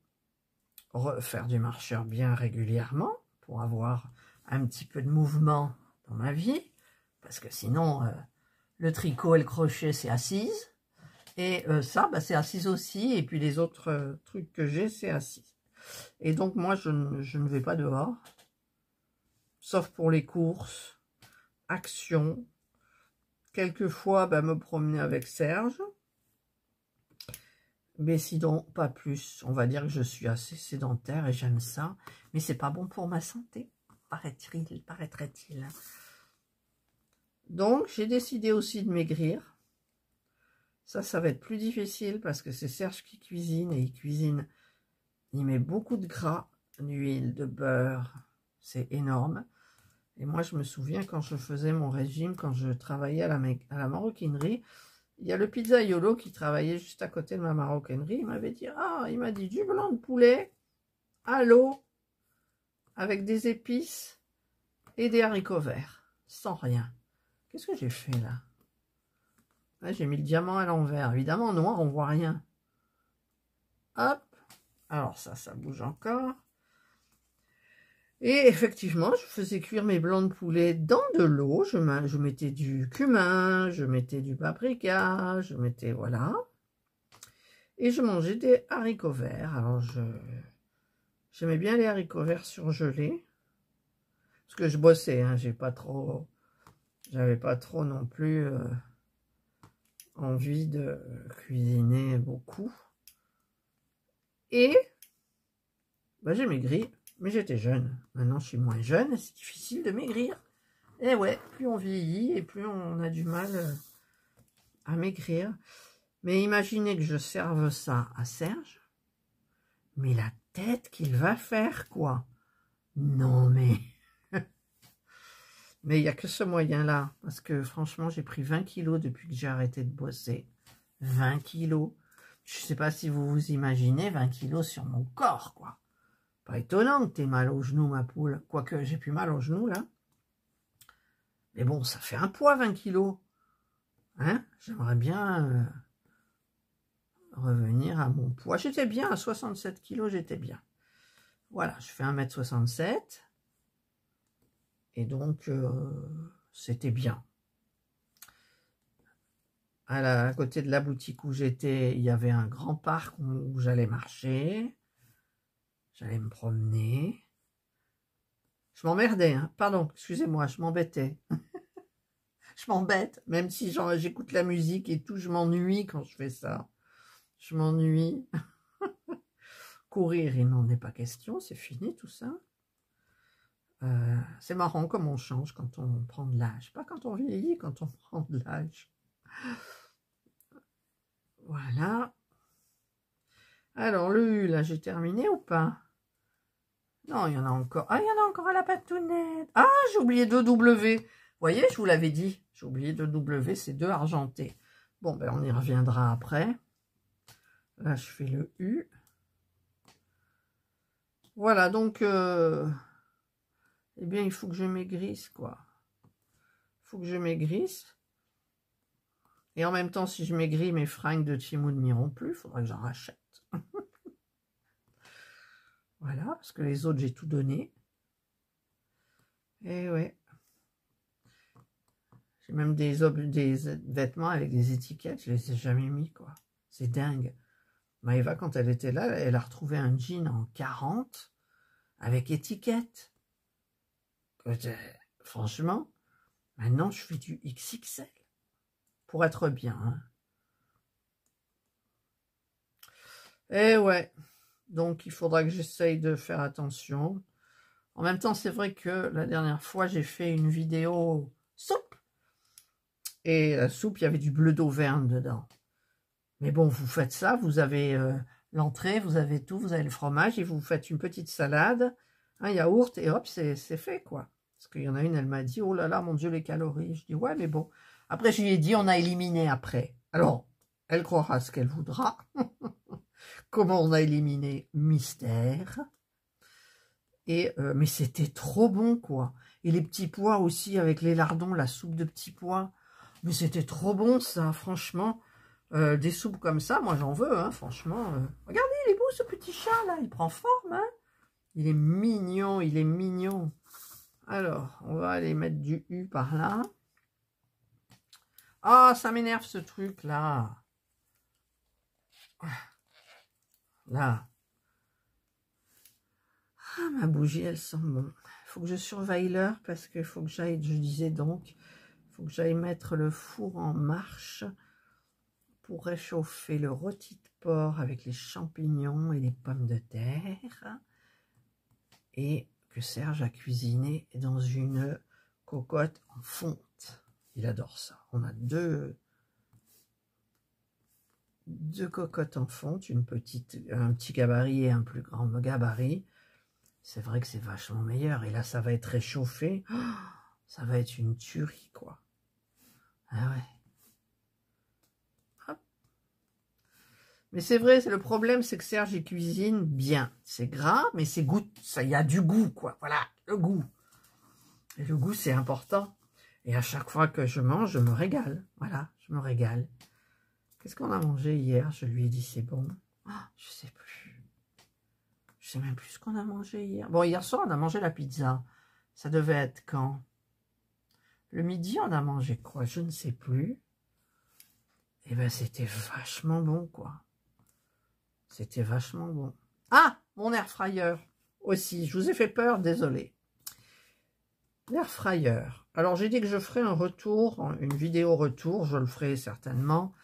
refaire du marcheur bien régulièrement pour avoir un petit peu de mouvement dans ma vie. Parce que sinon, le tricot et le crochet, c'est assise. Et ça, c'est assise aussi. Et puis les autres trucs que j'ai, c'est assise. Et donc, moi, je ne vais pas dehors. Sauf pour les courses, actions. Quelquefois, me promener avec Serge. Mais sinon, pas plus. On va dire que je suis assez sédentaire et j'aime ça. Mais c'est pas bon pour ma santé, paraîtrait-il. Donc, j'ai décidé aussi de maigrir. Ça va être plus difficile parce que c'est Serge qui cuisine et il met beaucoup de gras, d'huile, de beurre. C'est énorme. Et moi, je me souviens quand je faisais mon régime, quand je travaillais à la maroquinerie, il y a le pizzaiolo qui travaillait juste à côté de ma maroquinerie. Il m'avait dit, il m'a dit du blanc de poulet à l'eau avec des épices et des haricots verts, sans rien. Qu'est-ce que j'ai fait là? Là, j'ai mis le diamant à l'envers. Évidemment, en noir, on voit rien. Hop. Alors ça bouge encore. Et effectivement, je faisais cuire mes blancs de poulet dans de l'eau. Je mettais du cumin, je mettais du paprika, je mettais, voilà. Et je mangeais des haricots verts. Alors, j'aimais bien les haricots verts surgelés. Parce que je bossais, hein, j'avais pas trop non plus envie de cuisiner beaucoup. Et bah, j'ai maigri. Mais j'étais jeune. Maintenant, je suis moins jeune et c'est difficile de maigrir. Et ouais, plus on vieillit et plus on a du mal à maigrir. Mais imaginez que je serve ça à Serge. Mais la tête qu'il va faire, quoi. Non, mais... mais il n'y a que ce moyen-là. Parce que franchement, j'ai pris 20 kilos depuis que j'ai arrêté de bosser. 20 kilos. Je ne sais pas si vous vous imaginez 20 kilos sur mon corps, quoi. Pas étonnant que tu aies mal au genou, ma poule. Quoique, j'ai plus mal au genou, là. Mais bon, ça fait un poids, 20 kilos. Hein? J'aimerais bien revenir à mon poids. J'étais bien, à 67 kilos, j'étais bien. Voilà, je fais 1m67. Et donc, c'était bien. À côté de la boutique où j'étais, il y avait un grand parc où j'allais marcher. J'allais me promener. Je m'emmerdais, hein. Pardon, excusez-moi, je m'embêtais. Je m'embête, même si j'écoute la musique et tout, je m'ennuie quand je fais ça. Je m'ennuie. Courir, il n'en est pas question, c'est fini tout ça. C'est marrant comme on change quand on prend de l'âge. Pas quand on vieillit, quand on prend de l'âge. Voilà. Alors, le U, là, j'ai terminé ou pas? Non, il y en a encore. Ah, il y en a encore à la patounette. Ah, j'ai oublié 2 W. Vous voyez, je vous l'avais dit. J'ai oublié 2 W, c'est 2 argentés. Bon, ben, on y reviendra après. Là, je fais le U. Voilà, donc, eh bien, il faut que je maigrisse, quoi. Il faut que je maigrisse. Et en même temps, si je maigris, mes fringues de Timoun n'iront plus. Il faudra que j'en rachète. Voilà, parce que les autres, j'ai tout donné. Et ouais. J'ai même des vêtements avec des étiquettes, je les ai jamais mis, quoi. C'est dingue. Maëva, quand elle était là, elle a retrouvé un jean en 40 avec étiquette. Franchement, maintenant, je fais du XXL pour être bien. Hein. Et ouais, donc il faudra que j'essaye de faire attention. En même temps, c'est vrai que la dernière fois, j'ai fait une vidéo soupe. Et la soupe, il y avait du bleu d'Auvergne dedans. Mais bon, vous faites ça, vous avez l'entrée, vous avez tout, vous avez le fromage, et vous faites une petite salade, un yaourt, et hop, c'est fait, quoi. Parce qu'il y en a une, elle m'a dit, oh là là, mon Dieu, les calories. Je dis, ouais, mais bon. Après, je lui ai dit, on a éliminé après. Alors, elle croira ce qu'elle voudra. Comment on a éliminé? Mystère. Et, mais c'était trop bon, quoi. Et les petits pois aussi, avec les lardons, la soupe de petits pois. Mais c'était trop bon, ça, franchement. Des soupes comme ça, moi j'en veux, hein, franchement. Regardez, il est beau ce petit chat là, il prend forme, hein. Il est mignon, il est mignon. Alors, on va aller mettre du U par là. Ah, ça m'énerve ce truc là. Là. Ah, ma bougie, elle sent bon. Il faut que je surveille l'heure parce qu'il faut que j'aille, je disais donc, il faut que j'aille mettre le four en marche pour réchauffer le rôti de porc avec les champignons et les pommes de terre. Et que Serge a cuisiné dans une cocotte en fonte. Il adore ça. On a deux cocottes en fonte, un petit gabarit et un plus grand gabarit. C'est vrai que c'est vachement meilleur. Et là, ça va être réchauffé. Oh, ça va être une tuerie, quoi. Ah ouais. Hop. Mais c'est vrai, le problème, c'est que Serge, il cuisine bien. C'est gras, mais c'est goût. Ça, il y a du goût, quoi. Voilà, le goût. Et le goût, c'est important. Et à chaque fois que je mange, je me régale. Voilà, je me régale. Qu'est-ce qu'on a mangé hier? Je lui ai dit, c'est bon. Oh, je sais plus. Je sais même plus ce qu'on a mangé hier. Bon, hier soir, on a mangé la pizza. Ça devait être quand? Le midi, on a mangé quoi? Je ne sais plus. Et ben, c'était vachement bon, quoi. C'était vachement bon. Ah, mon air fryer aussi. Je vous ai fait peur, désolé. L'air fryer. Alors, j'ai dit que je ferai un retour, une vidéo retour. Je le ferai certainement.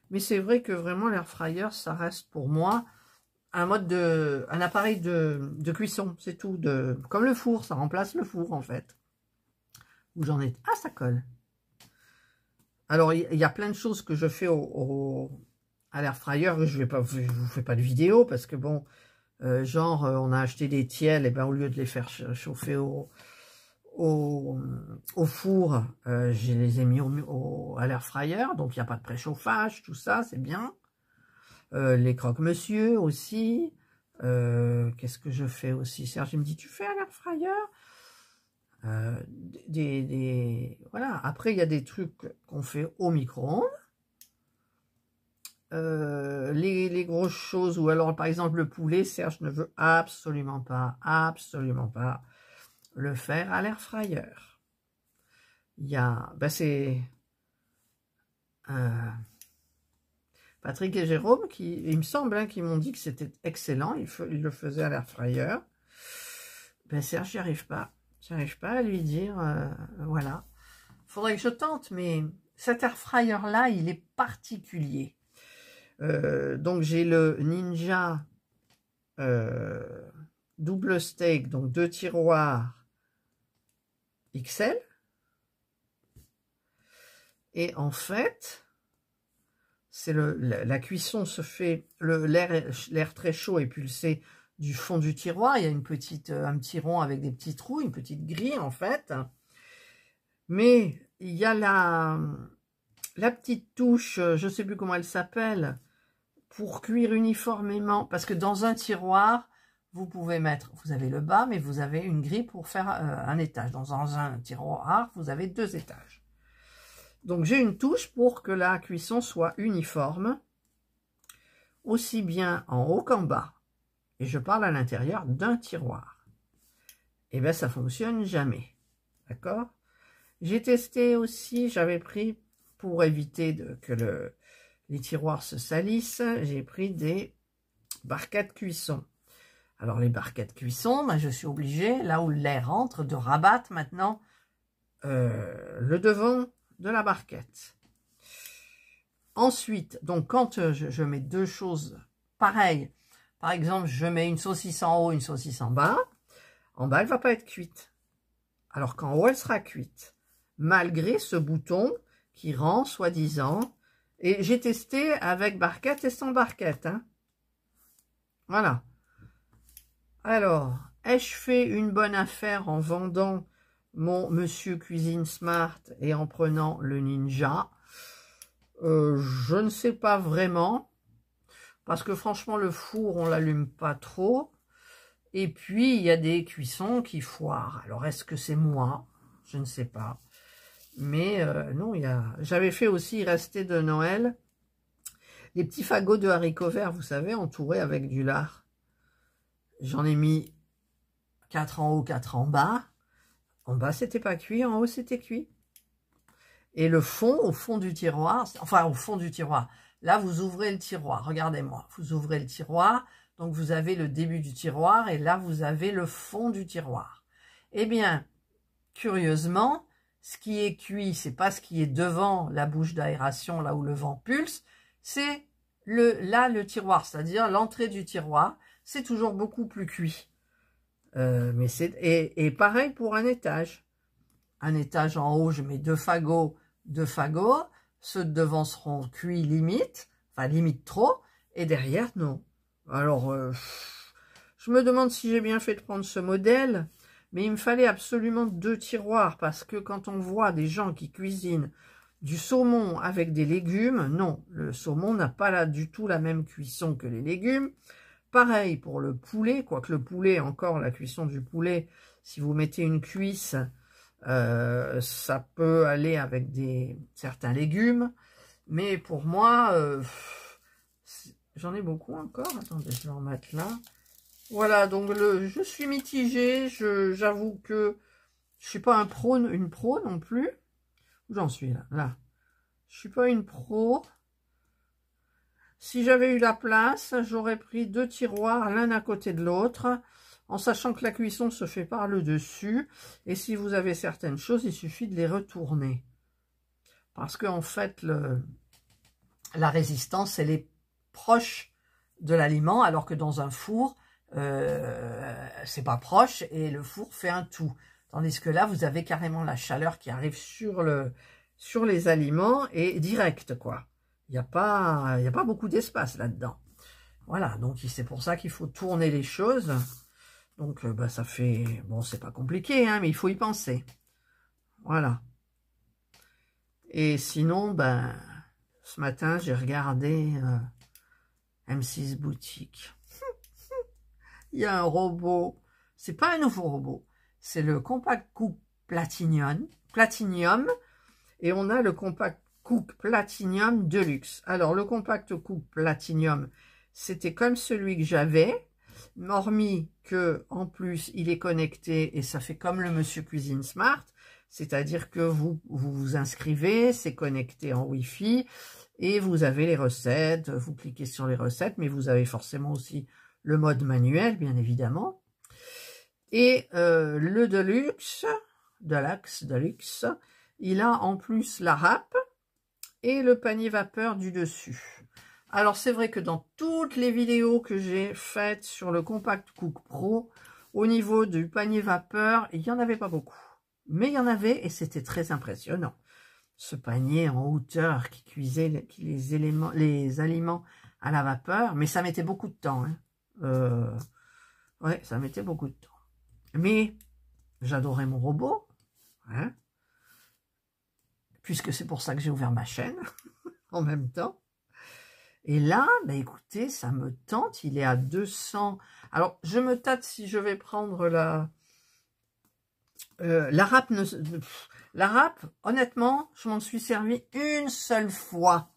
Mais c'est vrai que vraiment, l'air fryer, ça reste pour moi un appareil de cuisson. C'est tout. Comme le four, ça remplace le four, en fait. Où j'en ai... Ah, ça colle. Alors, il y a plein de choses que je fais à l'air fryer. Je vous fais pas de vidéo parce que bon, on a acheté des tiels et ben au lieu de les faire chauffer au four, je les ai mis à l'air fryer. Donc, il n'y a pas de préchauffage, tout ça, c'est bien. Les croque-monsieur aussi. Qu'est-ce que je fais aussi? Serge, il me dit, tu fais à l'air fryer? Voilà. Après, il y a des trucs qu'on fait au micro-ondes. Les grosses choses, ou alors par exemple le poulet, Serge ne veut absolument pas le faire à l'air fryer. Il y a, c'est Patrick et Jérôme il me semble, hein, qui m'ont dit que c'était excellent, il le faisait à l'air fryer. Serge, j'y arrive pas. J'arrive pas à lui dire, voilà. Faudrait que je tente, mais cet air fryer là, il est particulier. Donc j'ai le Ninja double steak, donc 2 tiroirs XL. Et en fait, c'est la cuisson se fait, l'air très chaud est pulsé du fond du tiroir. Il y a un petit rond avec des petits trous, une petite grille en fait. Mais il y a la petite touche, je ne sais plus comment elle s'appelle, pour cuire uniformément. Parce que dans un tiroir, vous pouvez mettre, vous avez le bas, mais vous avez une grille pour faire un étage. Dans un tiroir, vous avez 2 étages. Donc j'ai une touche pour que la cuisson soit uniforme, aussi bien en haut qu'en bas. Et je parle à l'intérieur d'un tiroir. Et bien ça fonctionne jamais. D'accord? J'ai testé aussi, j'avais pris, pour éviter que les tiroirs se salissent, j'ai pris des barquettes cuisson. Alors les barquettes cuisson, je suis obligée, là où l'air entre, de rabattre maintenant le devant de la barquette. Ensuite, donc quand je mets 2 choses pareilles, par exemple, je mets une saucisse en haut, une saucisse en bas elle ne va pas être cuite. Alors qu'en haut, elle sera cuite. Malgré ce bouton qui rend, soi-disant, et j'ai testé avec barquette et sans barquette. Hein. Voilà. Alors, ai-je fait une bonne affaire en vendant mon Monsieur Cuisine Smart et en prenant le Ninja? Je ne sais pas vraiment. Parce que franchement, le four, on l'allume pas trop. Et puis, il y a des cuissons qui foirent. Alors, est-ce que c'est moi? Je ne sais pas. Mais non, j'avais fait aussi, il restait de Noël, des petits fagots de haricots verts, vous savez, entourés avec du lard. J'en ai mis 4 en haut, 4 en bas. En bas, c'était pas cuit, en haut, c'était cuit. Et le fond, au fond du tiroir, enfin, au fond du tiroir, là, vous ouvrez le tiroir, regardez-moi, vous ouvrez le tiroir, donc vous avez le début du tiroir, et là, vous avez le fond du tiroir. Eh bien, curieusement, ce qui est cuit, c'est pas ce qui est devant la bouche d'aération, là où le vent pulse, c'est le tiroir, c'est-à-dire l'entrée du tiroir, c'est toujours beaucoup plus cuit. Et pareil pour un étage. Un étage en haut, je mets deux fagots. Ceux de devant seront cuits limite, enfin limite trop, et derrière, non. Alors, je me demande si j'ai bien fait de prendre ce modèle, mais il me fallait absolument 2 tiroirs, parce que quand on voit des gens qui cuisinent du saumon avec des légumes, non, le saumon n'a pas là du tout la même cuisson que les légumes. Pareil pour le poulet, quoique le poulet, encore la cuisson du poulet, si vous mettez une cuisse, ça peut aller avec certains légumes, mais pour moi, j'en ai beaucoup encore. Attendez, je vais en mettre là. Voilà, donc je suis mitigée. J'avoue que je suis pas une pro non plus. Où j'en suis là? Je suis pas une pro. Si j'avais eu la place, j'aurais pris 2 tiroirs l'un à côté de l'autre, en sachant que la cuisson se fait par le dessus. Et si vous avez certaines choses, il suffit de les retourner. Parce qu'en fait, la résistance, elle est proche de l'aliment, alors que dans un four, c'est pas proche et le four fait un tout. Tandis que là, vous avez carrément la chaleur qui arrive sur les aliments et direct, quoi. Il n'y a pas beaucoup d'espace là-dedans. Voilà, donc c'est pour ça qu'il faut tourner les choses. Donc, ça fait... Bon, c'est pas compliqué, hein, mais il faut y penser. Voilà. Et sinon, ce matin, j'ai regardé M6 Boutique. Il y a un robot. C'est pas un nouveau robot. C'est le Compact Cook Platinum. Et on a le Compact Cook Platinum Deluxe. Alors, le Compact Cook Platinum, c'était comme celui que j'avais, hormis que en plus, il est connecté et ça fait comme le Monsieur Cuisine Smart, c'est-à-dire que vous vous inscrivez, c'est connecté en Wi-Fi et vous avez les recettes, vous cliquez sur les recettes, mais vous avez forcément aussi le mode manuel, bien évidemment. Et le Deluxe, il a en plus la râpe et le panier vapeur du dessus. Alors, c'est vrai que dans toutes les vidéos que j'ai faites sur le Compact Cook Pro, au niveau du panier vapeur, il n'y en avait pas beaucoup. Mais il y en avait et c'était très impressionnant. Ce panier en hauteur qui cuisait les aliments à la vapeur, mais ça mettait beaucoup de temps. Hein. Ouais, ça mettait beaucoup de temps. Mais j'adorais mon robot, hein, puisque c'est pour ça que j'ai ouvert ma chaîne en même temps. Et là, écoutez, ça me tente, il est à 200. Alors, je me tâte si je vais prendre la râpe. La râpe, honnêtement, je m'en suis servi une seule fois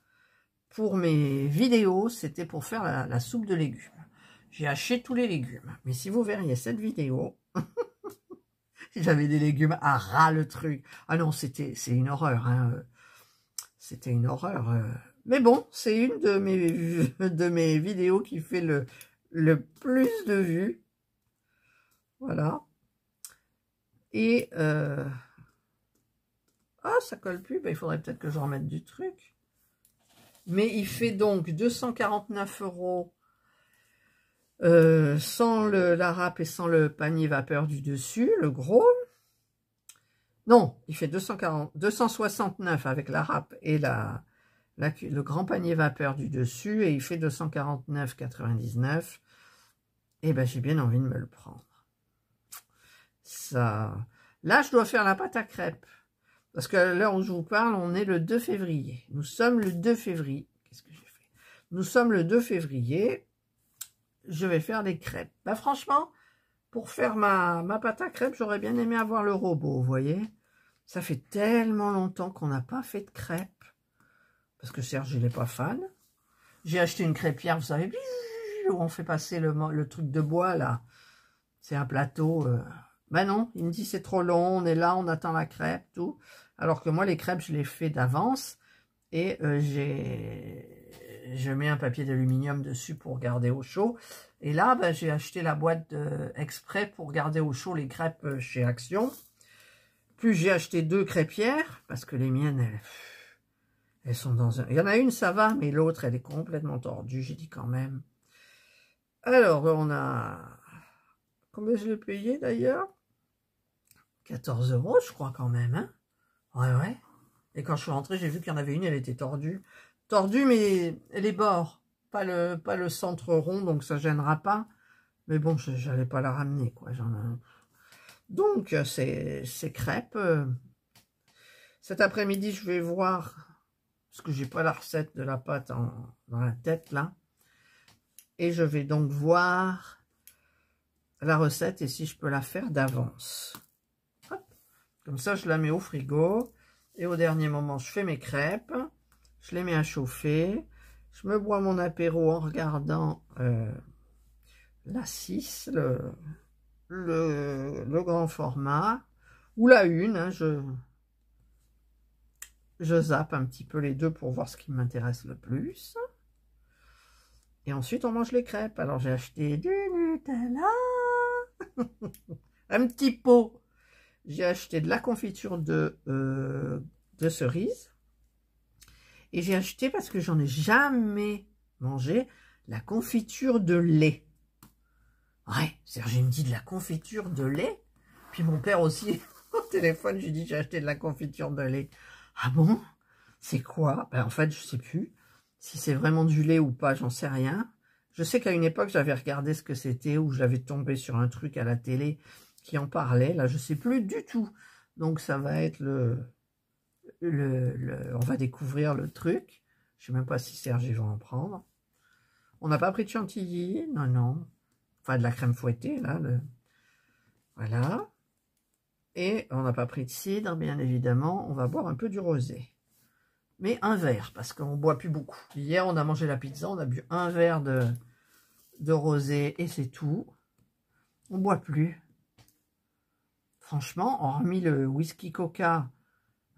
pour mes vidéos, c'était pour faire la soupe de légumes. J'ai haché tous les légumes. Mais si vous verriez cette vidéo, j'avais des légumes à ras le truc. Ah non, c'est une horreur. Hein. C'était une horreur. Mais bon, c'est une de mes vidéos qui fait le plus de vues. Voilà. Et... Ah, ça colle plus. Il faudrait peut-être que je remette du truc. Mais il fait donc 249 € sans la râpe et sans le panier vapeur du dessus, le gros. Non, il fait 269 avec la râpe et le grand panier vapeur du dessus, et il fait 249,99. Et j'ai bien envie de me le prendre. Ça. Là, je dois faire la pâte à crêpes. Parce que à l'heure où je vous parle, on est le 2 février. Nous sommes le 2 février. Qu'est-ce que j'ai fait? Nous sommes le 2 février. Je vais faire des crêpes. Franchement, pour faire ma pâte à crêpes, j'aurais bien aimé avoir le robot, vous voyez. Ça fait tellement longtemps qu'on n'a pas fait de crêpes. Parce que Serge, il n'est pas fan. J'ai acheté une crêpière, vous savez, où on fait passer le truc de bois, là. C'est un plateau. Non, il me dit c'est trop long, on est là, on attend la crêpe, tout. Alors que moi, les crêpes, je les fais d'avance. Et je mets un papier d'aluminium dessus pour garder au chaud. Et là, j'ai acheté la boîte exprès pour garder au chaud les crêpes chez Action. Plus j'ai acheté 2 crêpières, parce que les miennes, Elles sont dans un... Il y en a une, ça va, mais l'autre, elle est complètement tordue, j'ai dit quand même. Alors, on a... Combien je l'ai payé, d'ailleurs? 14 €, je crois, quand même, hein? Ouais. Et quand je suis rentrée, j'ai vu qu'il y en avait une, elle était tordue. Tordue, mais les bords. Pas le centre rond, donc ça gênera pas. Mais bon, je n'allais pas la ramener, quoi. Donc, c'est crêpes. Cet après-midi, je vais voir, parce que j'ai pas la recette de la pâte dans la tête, là. Et je vais donc voir la recette et si je peux la faire d'avance. Comme ça, je la mets au frigo. Et au dernier moment, je fais mes crêpes. Je les mets à chauffer. Je me bois mon apéro en regardant la 6, le grand format. Ou la 1. Hein, je zappe un petit peu les deux pour voir ce qui m'intéresse le plus. Et ensuite, on mange les crêpes. Alors, j'ai acheté du Nutella. Un petit pot. J'ai acheté de la confiture de cerise. Et j'ai acheté, parce que j'en ai jamais mangé, la confiture de lait. Ouais, Serge me dit de la confiture de lait. Puis mon père aussi, au téléphone, je lui dis j'ai acheté de la confiture de lait. Ah bon? C'est quoi? Ben, en fait, je sais plus. Si c'est vraiment du lait ou pas, j'en sais rien. Je sais qu'à une époque, j'avais regardé ce que c'était, ou j'avais tombé sur un truc à la télé qui en parlait. Là, je sais plus du tout. Donc, ça va être on va découvrir le truc. Je sais même pas si Serge va en prendre. On n'a pas pris de chantilly. Non. Enfin, de la crème fouettée, là. Voilà. Et on n'a pas pris de cidre, bien évidemment. On va boire un peu du rosé. Mais un verre, parce qu'on ne boit plus beaucoup. Hier, on a mangé la pizza, on a bu un verre de rosé et c'est tout. On ne boit plus. Franchement, hormis le whisky coca,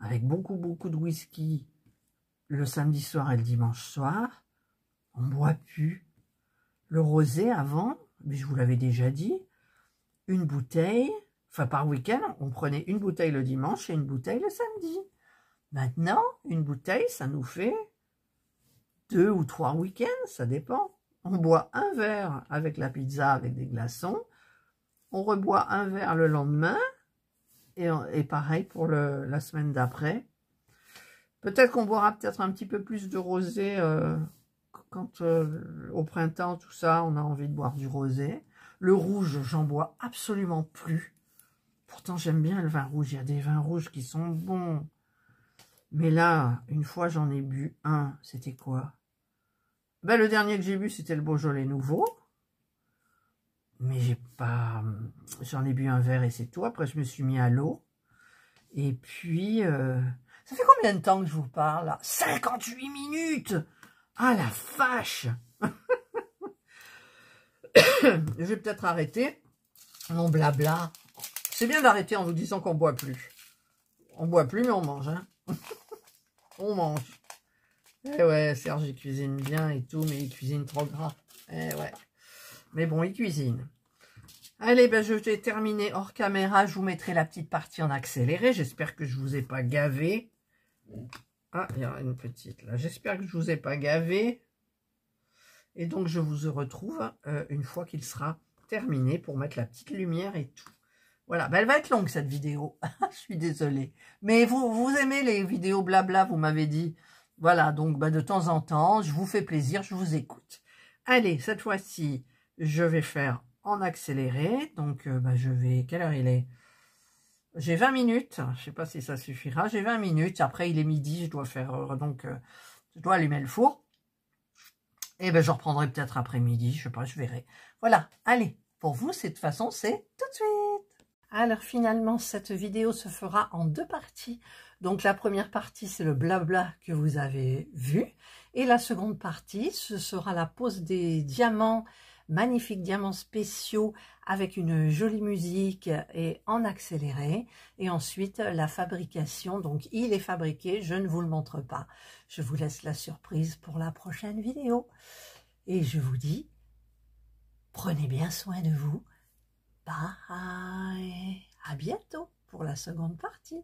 avec beaucoup de whisky, le samedi soir et le dimanche soir, on ne boit plus. Le rosé, avant, mais je vous l'avais déjà dit, une bouteille, enfin par week-end, on prenait une bouteille le dimanche et une bouteille le samedi. Maintenant, une bouteille, ça nous fait 2 ou 3 week-ends, ça dépend. On boit un verre avec la pizza, avec des glaçons. On reboit un verre le lendemain. Et pareil pour la semaine d'après. Peut-être qu'on boira peut-être un petit peu plus de rosé quand au printemps, tout ça, on a envie de boire du rosé. Le rouge, j'en bois absolument plus. Pourtant, j'aime bien le vin rouge. Il y a des vins rouges qui sont bons. Mais là, une fois, j'en ai bu un. C'était quoi? Ben, le dernier que j'ai bu, c'était le Beaujolais nouveau. Mais j'en ai bu un verre et c'est tout. Après, je me suis mis à l'eau. Et puis, ça fait combien de temps que je vous parle, là? 58 minutes! Ah, la vache! Je vais peut-être arrêter mon blabla. C'est bien d'arrêter en vous disant qu'on boit plus. On boit plus, mais on mange, hein. On mange. Eh ouais, Serge, il cuisine bien et tout, mais il cuisine trop gras. Eh ouais. Mais bon, il cuisine. Allez, ben je vais terminer hors caméra. Je vous mettrai la petite partie en accéléré. J'espère que je vous ai pas gavé. Ah, il y a une petite là. J'espère que je vous ai pas gavé. Et donc, je vous retrouve une fois qu'il sera terminé pour mettre la petite lumière et tout. Voilà, ben elle va être longue cette vidéo. Je suis désolée. Mais vous aimez les vidéos blabla, vous m'avez dit. Voilà, donc ben, de temps en temps, je vous fais plaisir, je vous écoute. Allez, cette fois-ci, je vais faire en accéléré. Donc, ben, je vais... Quelle heure il est? J'ai 20 minutes. Je ne sais pas si ça suffira. J'ai 20 minutes. Après, il est midi. Je dois faire... je dois allumer le four. Et ben, je reprendrai peut-être après-midi. Je sais pas, je verrai. Voilà, allez. Pour vous, cette façon, c'est tout de suite. Alors finalement, cette vidéo se fera en 2 parties. Donc la première partie, c'est le blabla que vous avez vu. Et la seconde partie, ce sera la pose des diamants, magnifiques diamants spéciaux avec une jolie musique et en accéléré. Et ensuite, la fabrication. Donc il est fabriqué, je ne vous le montre pas. Je vous laisse la surprise pour la prochaine vidéo. Et je vous dis, prenez bien soin de vous. Bye, à bientôt pour la seconde partie.